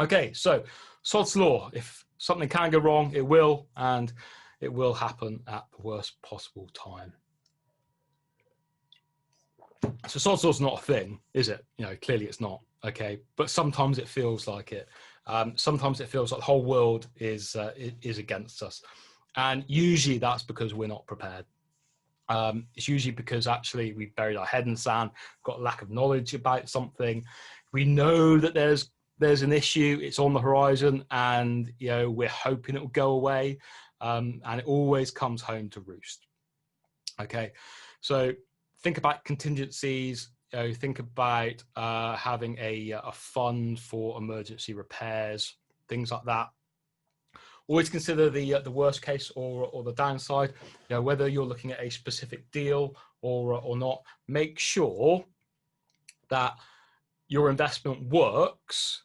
Okay, so sod's law. If something can go wrong, it will, and it will happen at the worst possible time. So sod's law's not a thing, is it? Clearly it's not. Okay, but sometimes it feels like it. Sometimes it feels like the whole world is against us, and usually that's because we're not prepared. It's usually because actually we buried our head in the sand, got a lack of knowledge about something. We know that there's an issue, it's on the horizon, and we're hoping it will go away, and it always comes home to roost. Okay, so think about contingencies. Think about having a fund for emergency repairs, things like that. Always consider the worst case or the downside. Whether you're looking at a specific deal or not, make sure that your investment works,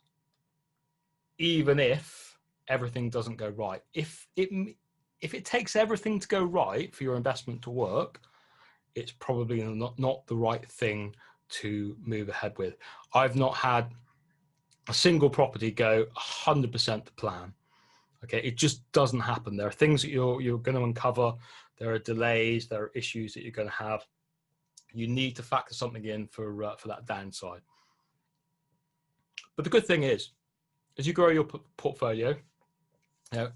even if everything doesn't go right. If it takes everything to go right for your investment to work, it's probably not the right thing to move ahead with. I've not had a single property go 100% to plan. Okay, it just doesn't happen. There are things that you're going to uncover. There are delays. There are issues that you're going to have. You need to factor something in for that downside. But the good thing is, as you grow your portfolio,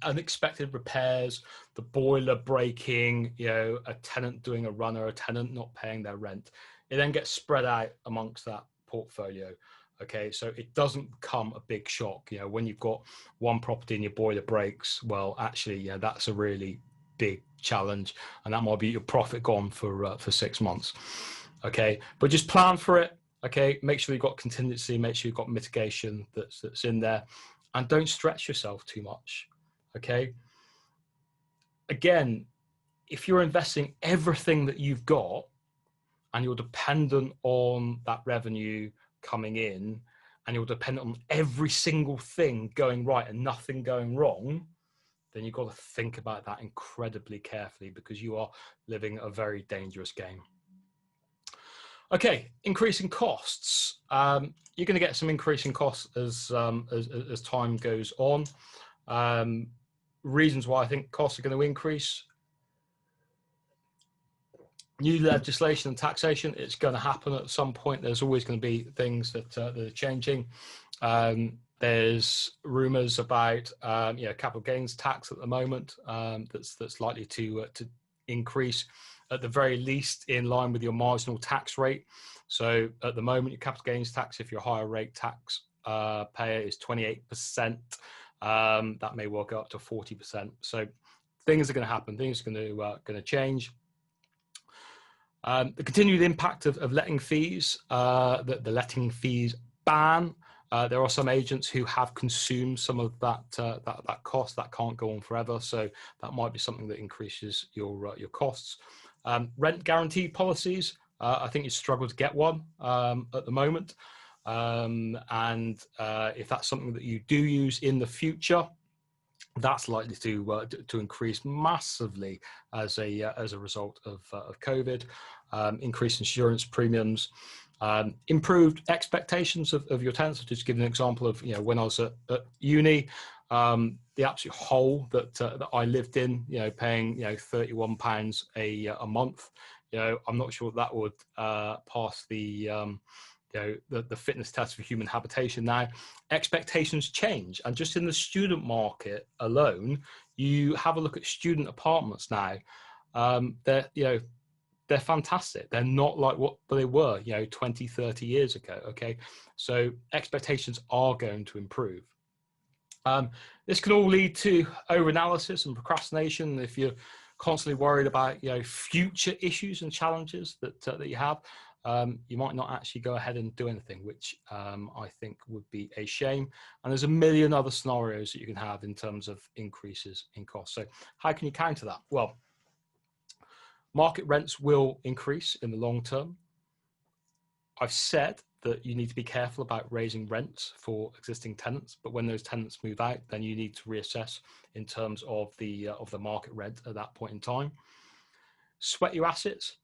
unexpected repairs, the boiler breaking, a tenant doing a runner, a tenant not paying their rent, it then gets spread out amongst that portfolio. Okay, so it doesn't become a big shock. When you've got one property and your boiler breaks, well, actually, that's a really big challenge, and that might be your profit gone for 6 months. Okay, but just plan for it. Okay, make sure you've got contingency, make sure you've got mitigation that's in there, and don't stretch yourself too much. Okay. Again, if you're investing everything that you've got and you're dependent on that revenue coming in, and you're dependent on every single thing going right and nothing going wrong, then you've got to think about that incredibly carefully, because you are living a very dangerous game. Okay, increasing costs. You're going to get some increasing costs as time goes on. Reasons why I think costs are going to increase: new legislation and taxation. It's going to happen at some point. There's always going to be things that are changing. There's rumours about capital gains tax at the moment, that's likely to increase, at the very least in line with your marginal tax rate. So at the moment, your capital gains tax, if you're a higher rate tax payer, is 28%. That may well go up to 40%. So things are going to happen. Things are going to change. The continued impact of letting fees, the letting fees ban. There are some agents who have consumed some of that cost. That can't go on forever, so that might be something that increases your costs. Rent guarantee policies. I think you struggle to get one at the moment, and if that's something that you do use in the future, that's likely to increase massively as a result of COVID. Increased insurance premiums, improved expectations of your tenants. I'll just give an example of when I was at uni, the absolute hole that I lived in, paying £31 a month. I'm not sure that would pass the fitness test for human habitation now. Expectations change, and just in the student market alone, you have a look at student apartments now. They're fantastic. They're not like what they were 20, 30 years ago. Okay, so expectations are going to improve. This can all lead to overanalysis and procrastination. If you're constantly worried about future issues and challenges that you have, you might not actually go ahead and do anything, which I think would be a shame. And there's a million other scenarios that you can have in terms of increases in costs. So how can you counter that? Well, market rents will increase in the long term. I've said that you need to be careful about raising rents for existing tenants, but when those tenants move out, then you need to reassess in terms of the market rent at that point in time. Sweat your assets.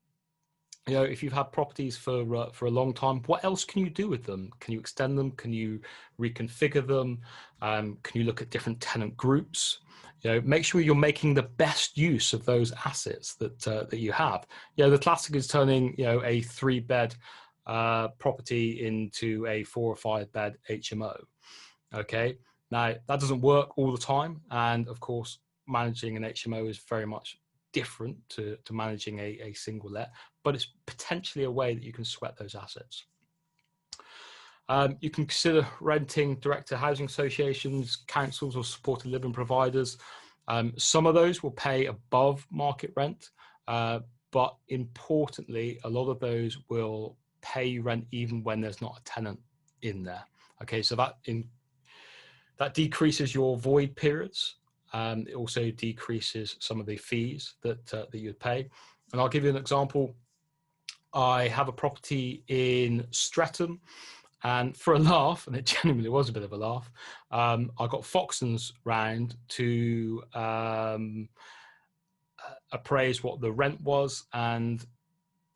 If you've had properties for a long time, what else can you do with them? Can you extend them? Can you reconfigure them? Can you look at different tenant groups? Make sure you're making the best use of those assets that you have. The classic is turning a 3-bed property into a 4 or 5 bed HMO. Okay, now that doesn't work all the time, and of course, managing an HMO is very much different to managing a single let, but it's potentially a way that you can sweat those assets. You can consider renting direct to housing associations, councils, or supported living providers. Some of those will pay above market rent, but importantly, a lot of those will pay rent even when there's not a tenant in there. Okay, so that decreases your void periods. It also decreases some of the fees that you'd pay. And I'll give you an example. I have a property in Streatham, and for a laugh, and it genuinely was a bit of a laugh, I got Foxtons round to appraise what the rent was and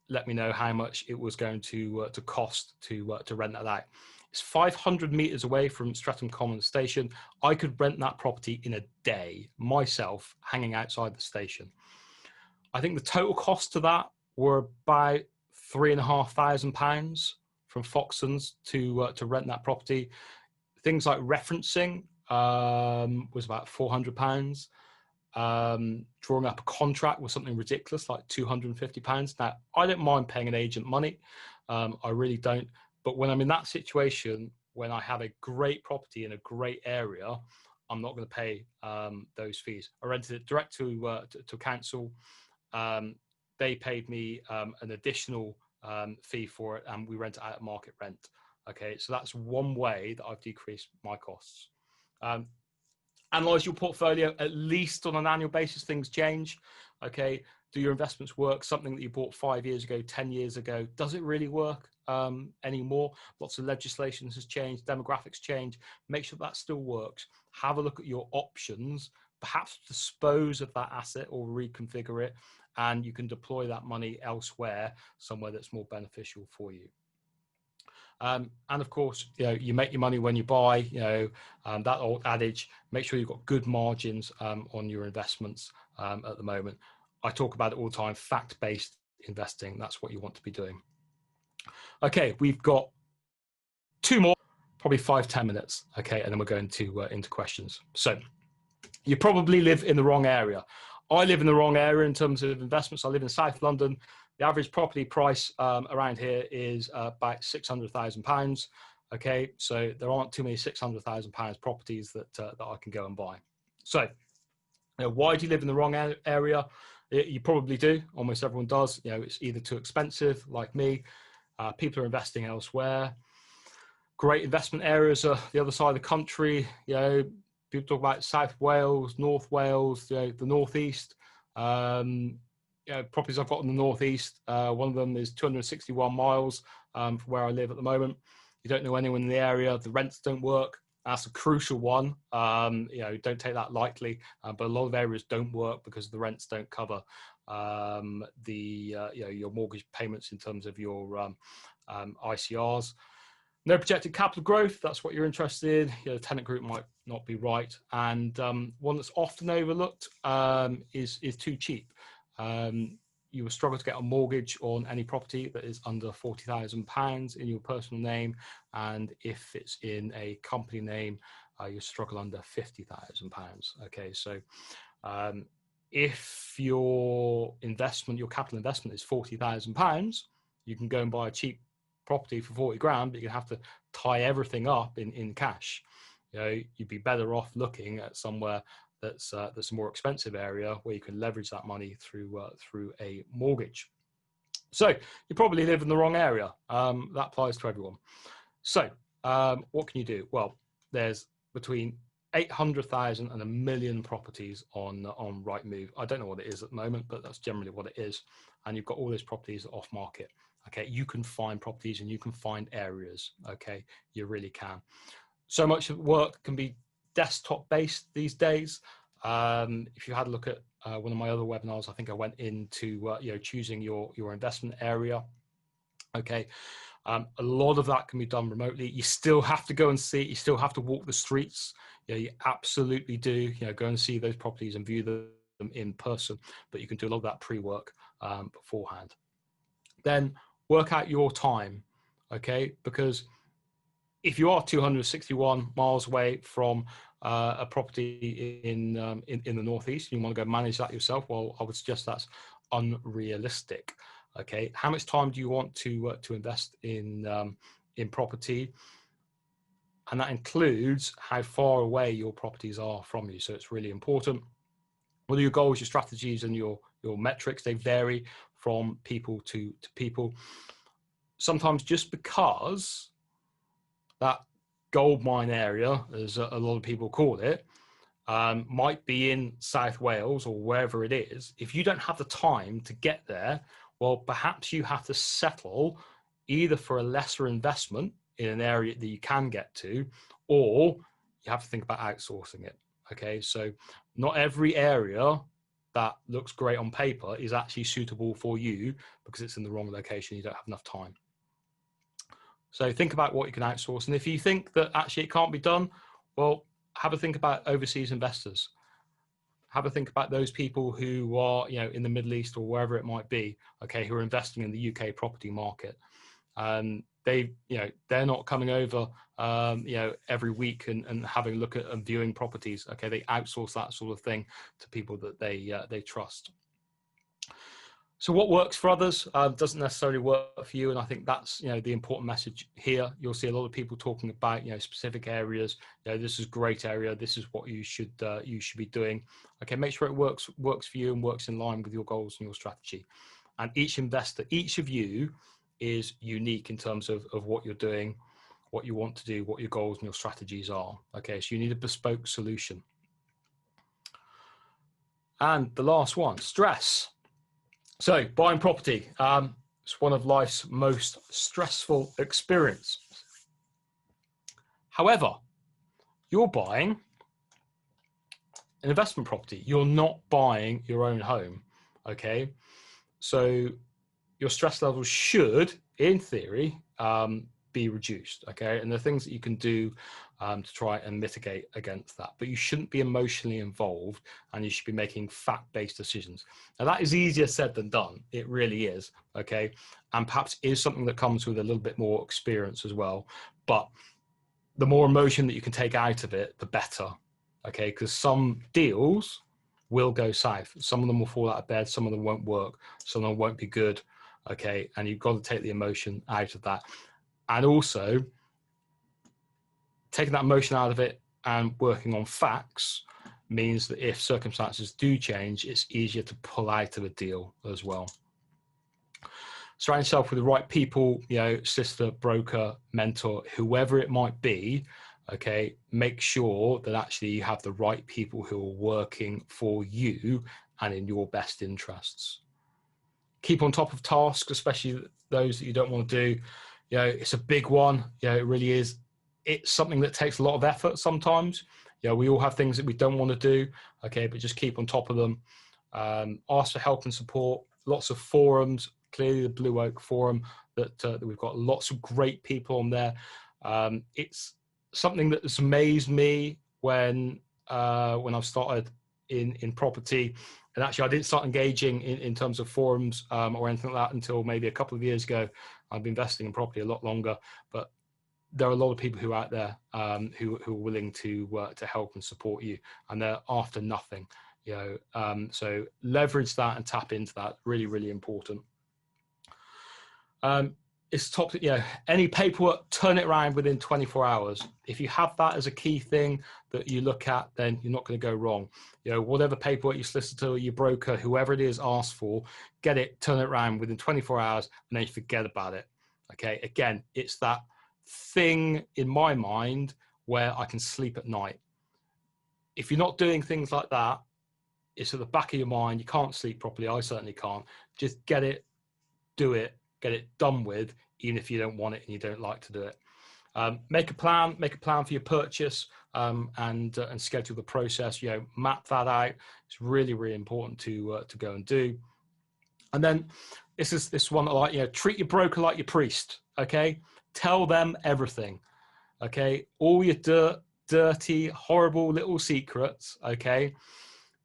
let me know how much it was going to cost to rent that out. It's 500 meters away from Streatham Common Station. I could rent that property in a day myself, hanging outside the station. I think the total cost to that were about £3,500 from Foxtons to rent that property. Things like referencing was about £400. Drawing up a contract was something ridiculous, like £250. Now, I don't mind paying an agent money. I really don't. But when I'm in that situation, when I have a great property in a great area, I'm not going to pay those fees. I rented it direct to council. They paid me an additional fee for it, and we rent it out at market rent. Okay, so that's one way that I've decreased my costs. Analyze your portfolio at least on an annual basis. Things change. Okay. Do your investments work? Something that you bought 5 years ago, 10 years ago, does it really work anymore? Lots of legislation has changed, demographics change. Make sure that still works. Have a look at your options, perhaps dispose of that asset or reconfigure it, and you can deploy that money elsewhere, somewhere that's more beneficial for you. And of course, you make your money when you buy, that old adage, make sure you've got good margins on your investments at the moment. I talk about it all the time, fact-based investing. That's what you want to be doing. Okay, we've got 2 more, probably 5-10 minutes. Okay, and then we're going to into questions. So you probably live in the wrong area. I live in the wrong area in terms of investments. I live in South London. The average property price around here is about £600,000. Okay, so there aren't too many £600,000 properties that I can go and buy. So why do you live in the wrong area? You probably do. Almost everyone does. It's either too expensive, like me. People are investing elsewhere. Great investment areas are the other side of the country. People talk about South Wales, North Wales, the Northeast. Properties I've got in the Northeast. One of them is 261 miles from where I live at the moment. You don't know anyone in the area. The rents don't work. That's a crucial one. Don't take that lightly. But a lot of areas don't work because the rents don't cover your mortgage payments in terms of your ICRs. No projected capital growth. That's what you're interested in. The tenant group might not be right. And one that's often overlooked is too cheap. You will struggle to get a mortgage on any property that is under £40,000 in your personal name, and if it's in a company name, you struggle under £50,000. Okay, so if your capital investment is £40,000, you can go and buy a cheap property for 40 grand, but you have to tie everything up in cash. You'd be better off looking at somewhere that's a more expensive area where you can leverage that money through a mortgage. So you probably live in the wrong area. That applies to everyone. So what can you do? Well, there's between 800,000 and 1 million properties on Rightmove. I don't know what it is at the moment, but that's generally what it is. And you've got all those properties off market. Okay, you can find properties and you can find areas. Okay, you really can. So much of work can be desktop based these days. If you had a look at one of my other webinars, I think I went into choosing your investment area. Okay, a lot of that can be done remotely. You still have to go and see. You still have to walk the streets. You absolutely do. Go and see those properties and view them in person. But you can do a lot of that pre-work beforehand. Then work out your time. Okay, because if you are 261 miles away from a property in the Northeast, and you want to go manage that yourself, well, I would suggest that's unrealistic. Okay, how much time do you want to invest in property? And that includes how far away your properties are from you. So it's really important. What are your goals, your strategies, and your metrics? They vary from people to people. Sometimes just because that gold mine area, as a lot of people call it, might be in South Wales or wherever it is. If you don't have the time to get there, well, perhaps you have to settle either for a lesser investment in an area that you can get to, or you have to think about outsourcing it. Okay, so not every area that looks great on paper is actually suitable for you because it's in the wrong location. You don't have enough time. So think about what you can outsource. And if you think that actually it can't be done, well, have a think about overseas investors. Have a think about those people who are, in the Middle East or wherever it might be, okay, who are investing in the UK property market. They're not coming over, every week and having a look at and viewing properties. Okay, they outsource that sort of thing to people that they trust. So what works for others doesn't necessarily work for you, and I think that's the important message here. You'll see a lot of people talking about specific areas. This is a great area. This is what you should be doing. Okay, make sure it works for you and works in line with your goals and your strategy. And each investor, each of you, is unique in terms of what you're doing. what you want to do, what your goals and your strategies are. Okay, so you need a bespoke solution. And the last one, stress. So buying property, it's one of life's most stressful experiences. However, you're buying an investment property. You're not buying your own home, okay? So your stress levels should, in theory, be reduced, okay? And there are things that you can do to try and mitigate against that, but you shouldn't be emotionally involved, and you should be making fact-based decisions. Now that is easier said than done. It really is, okay? And perhaps is something that comes with a little bit more experience as well, but the more emotion that you can take out of it, the better, okay? Because some deals will go south. Some of them will fall out of bed, some of them won't work, some of them won't be good, okay? And you've got to take the emotion out of that. And also, taking that emotion out of it and working on facts means that if circumstances do change, it's easier to pull out of a deal as well. Surround yourself with the right people, you know, sister, broker, mentor, whoever it might be, okay? Make sure that actually you have the right people who are working for you and in your best interests. Keep on top of tasks, especially those that you don't want to do. You know, it's a big one. You know, it really is. It's something that takes a lot of effort sometimes. You know, we all have things that we don't want to do, okay, but just keep on top of them. Ask for help and support. Lots of forums, clearly the Blue Oak forum, that we've got lots of great people on there. It's something that has amazed me when I've started in property. And actually, I didn't start engaging in terms of forums or anything like that until maybe a couple of years ago. I've been investing in property a lot longer, but there are a lot of people who are out there who are willing to help and support you, and they're after nothing, you know. So leverage that and tap into that. Really, really important. It's top, you know, any paperwork, turn it around within 24 hours. If you have that as a key thing that you look at, then you're not going to go wrong. You know, whatever paperwork your solicitor, your broker, whoever it is asks for, get it, turn it around within 24 hours, and then you forget about it. Okay. Again, it's that thing in my mind where I can sleep at night. If you're not doing things like that, it's at the back of your mind. You can't sleep properly. I certainly can't. Just get it, do it, get it done with, even if you don't want it and you don't like to do it. Make a plan for your purchase, and schedule the process. You know, map that out. It's really, really important to go and do. And then this one, like, you know, treat your broker like your priest. Okay, tell them everything. Okay, all your dirty, horrible little secrets. Okay,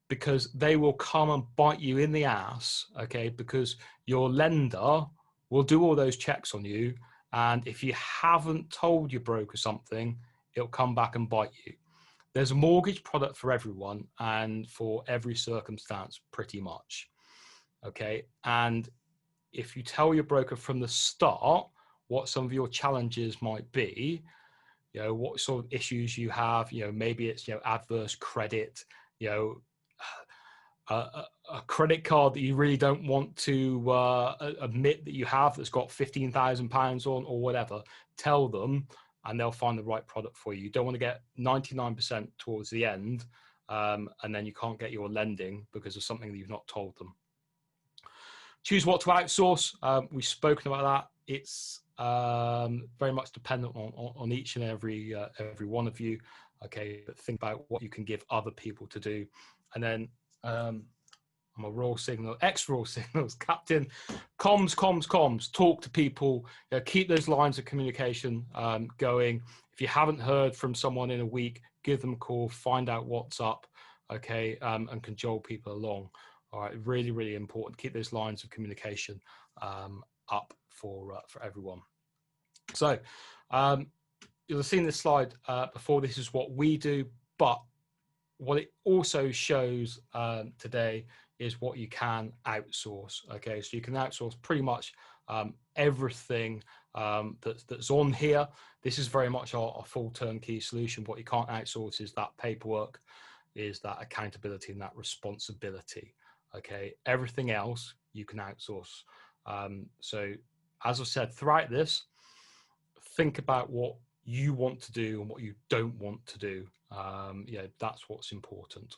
because they will come and bite you in the ass. Okay, because your lender will do all those checks on you, and if you haven't told your broker something, it'll come back and bite you. There's a mortgage product for everyone and for every circumstance, pretty much. Okay, and if you tell your broker from the start what some of your challenges might be, you know, what sort of issues you have, you know, maybe it's, you know, adverse credit, you know, a credit card that you really don't want to admit that you have, that's got £15,000 on or whatever, tell them and they'll find the right product for you. You don't want to get 99% towards the end and then you can't get your lending because of something that you've not told them. Choose what to outsource. We've spoken about that. It's very much dependent on each and every one of you. Okay, but think about what you can give other people to do. And then I'm a raw signal, ex-raw signals captain. Comms. Talk to people. You know, keep those lines of communication going. If you haven't heard from someone in a week, give them a call. Find out what's up. Okay, and cajole people along. All right, really, really important. Keep those lines of communication up for everyone. So you'll have seen this slide before. This is what we do, but what it also shows today is what you can outsource. Okay, so you can outsource pretty much everything that's on here. This is very much our full turnkey solution. What you can't outsource is that paperwork, is that accountability and that responsibility. Okay, everything else you can outsource. So as I said, throughout this, think about what you want to do and what you don't want to do. That's what's important.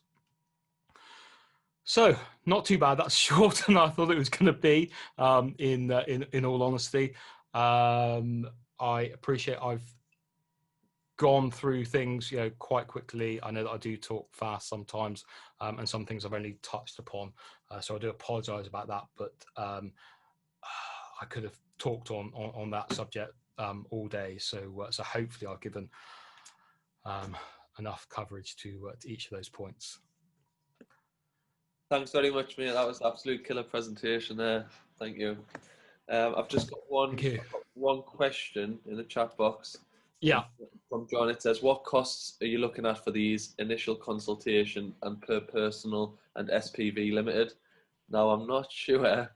So not too bad. That's shorter than I thought it was going to be. In all honesty, I appreciate I've gone through things quite quickly. I know that I do talk fast sometimes, and some things I've only touched upon. So I do apologise about that, but I could have talked on that subject all day. So hopefully I've given enough coverage to each of those points. Thanks very much, mate. That was an absolute killer presentation there. Thank you. I've just got one question in the chat box. Yeah. From John, it says, what costs are you looking at for these initial consultation and per personal and SPV limited? Now, I'm not sure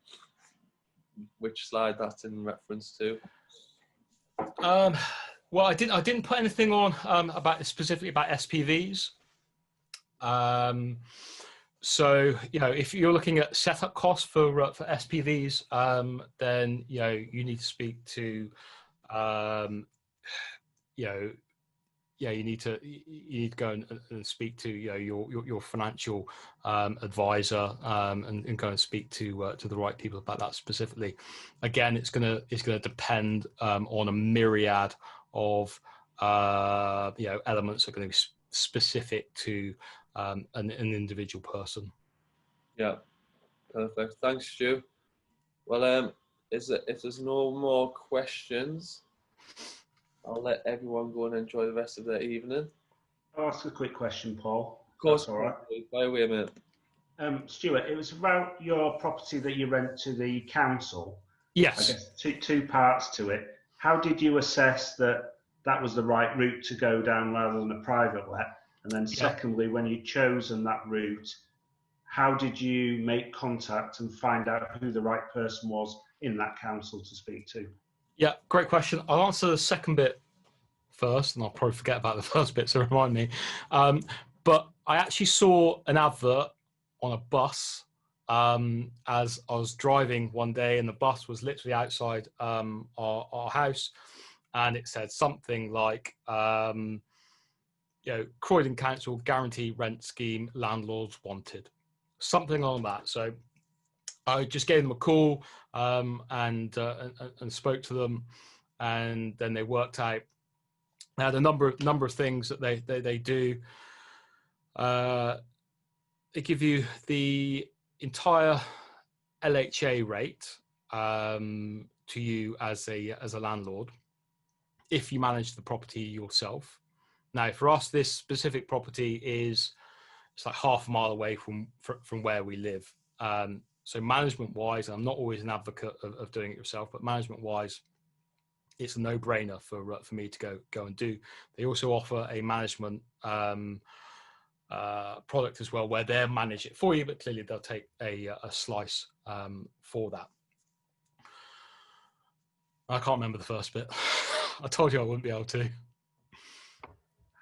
which slide that's in reference to. Well, I didn't put anything on specifically about SPVs. So, if you're looking at setup costs for SPVs, then, you need to speak to, you need to go and speak to your financial advisor, and go and speak to the right people about that specifically. Again, it's gonna depend on a myriad of elements that are going to be specific to an individual person. Yeah, perfect. Thanks, Stu. Well, if there's no more questions, I'll let everyone go and enjoy the rest of their evening. I'll ask a quick question, Paul. Of course, that's all right. By the way, mate. Stuart, it was about your property that you rent to the council. Yes. I guess two parts to it. How did you assess that was the right route to go down rather than a private let? And then secondly, when you'd chosen that route, how did you make contact and find out who the right person was in that council to speak to? Yeah, great question. I'll answer the second bit first, and I'll probably forget about the first bit, so remind me. But I actually saw an advert on a bus as I was driving one day, and the bus was literally outside our house, and it said something like, Croydon Council guarantee rent scheme, landlords wanted, something on that. So I just gave them a call and spoke to them, and then they worked out. Now the number of things that they do. They give you the entire LHA rate to you as a landlord if you manage the property yourself. Now, for us, this specific property it's like half a mile away from where we live. So management-wise, I'm not always an advocate of doing it yourself, but management-wise, it's a no-brainer for me to go and do. They also offer a management product as well, where they'll manage it for you, but clearly they'll take a slice for that. I can't remember the first bit. I told you I wouldn't be able to.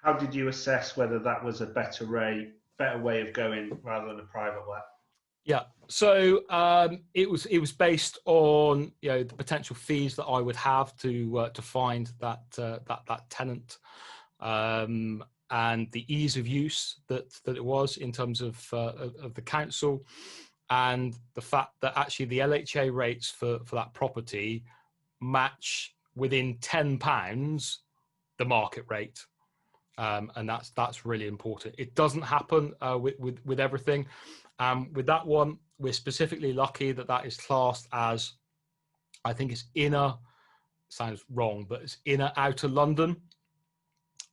How did you assess whether that was a better way of going rather than a private let? Yeah, so it was based on the potential fees that I would have to find that tenant, and the ease of use that it was in terms of the council, and the fact that actually the LHA rates for that property match within £10 the market rate. And that's really important. It doesn't happen with everything. With that one, we're specifically lucky that is classed as, I think it's inner, sounds wrong, but it's inner outer London.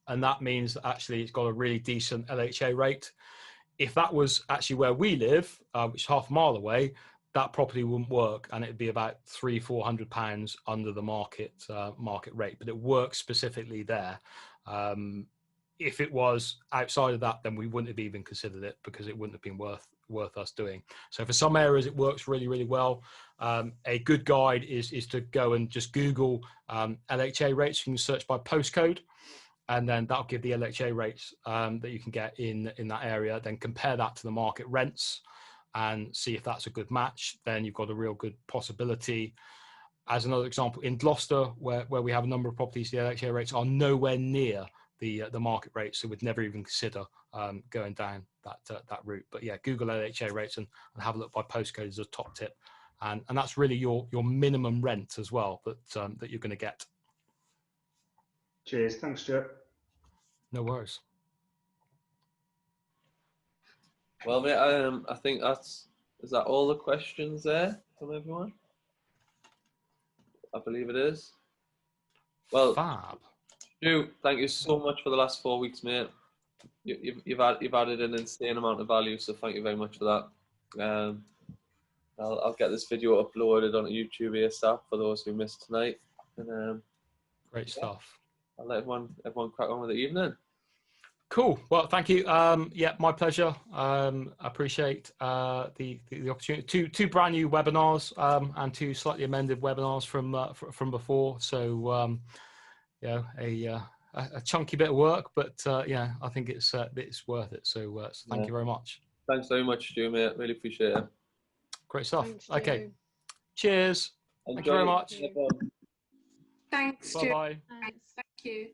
And that means that actually it's got a really decent LHA rate. If that was actually where we live, which is half a mile away, that property wouldn't work, and it'd be about £300-400 under the market rate. But it works specifically there. If it was outside of that, then we wouldn't have even considered it, because it wouldn't have been worth us doing. So for some areas, it works really, really well. A good guide is to go and just Google LHA rates. You can search by postcode, and then that'll give the LHA rates that you can get in that area. Then compare that to the market rents and see if that's a good match. Then you've got a real good possibility as another example, in Gloucester, where we have a number of properties, the LHA rates are nowhere near the market rates, so we'd never even consider going down that route. But yeah, Google LHA rates and have a look by postcode as a top tip, and that's really your minimum rent as well that you're going to get. Cheers, thanks, Stuart. No worries. Well, mate, I think is that all the questions there from everyone? I believe it is. Well, Fab. Stu, thank you so much for the last 4 weeks, mate. You've added an insane amount of value, so thank you very much for that. I'll get this video uploaded on YouTube ASAP for those who missed tonight. And Great stuff. I'll let everyone crack on with the evening. Cool. Well, thank you. Yeah, my pleasure. Appreciate the opportunity. Two brand new webinars and two slightly amended webinars from before. So you know, a chunky bit of work, but yeah, I think it's worth it. So, thank you very much. Thanks very much, Stu, mate. Really appreciate it. Great stuff. Thanks, okay. Stu. Cheers. Thank you very much. Thanks, Stu. Bye bye. Thanks. Thank you.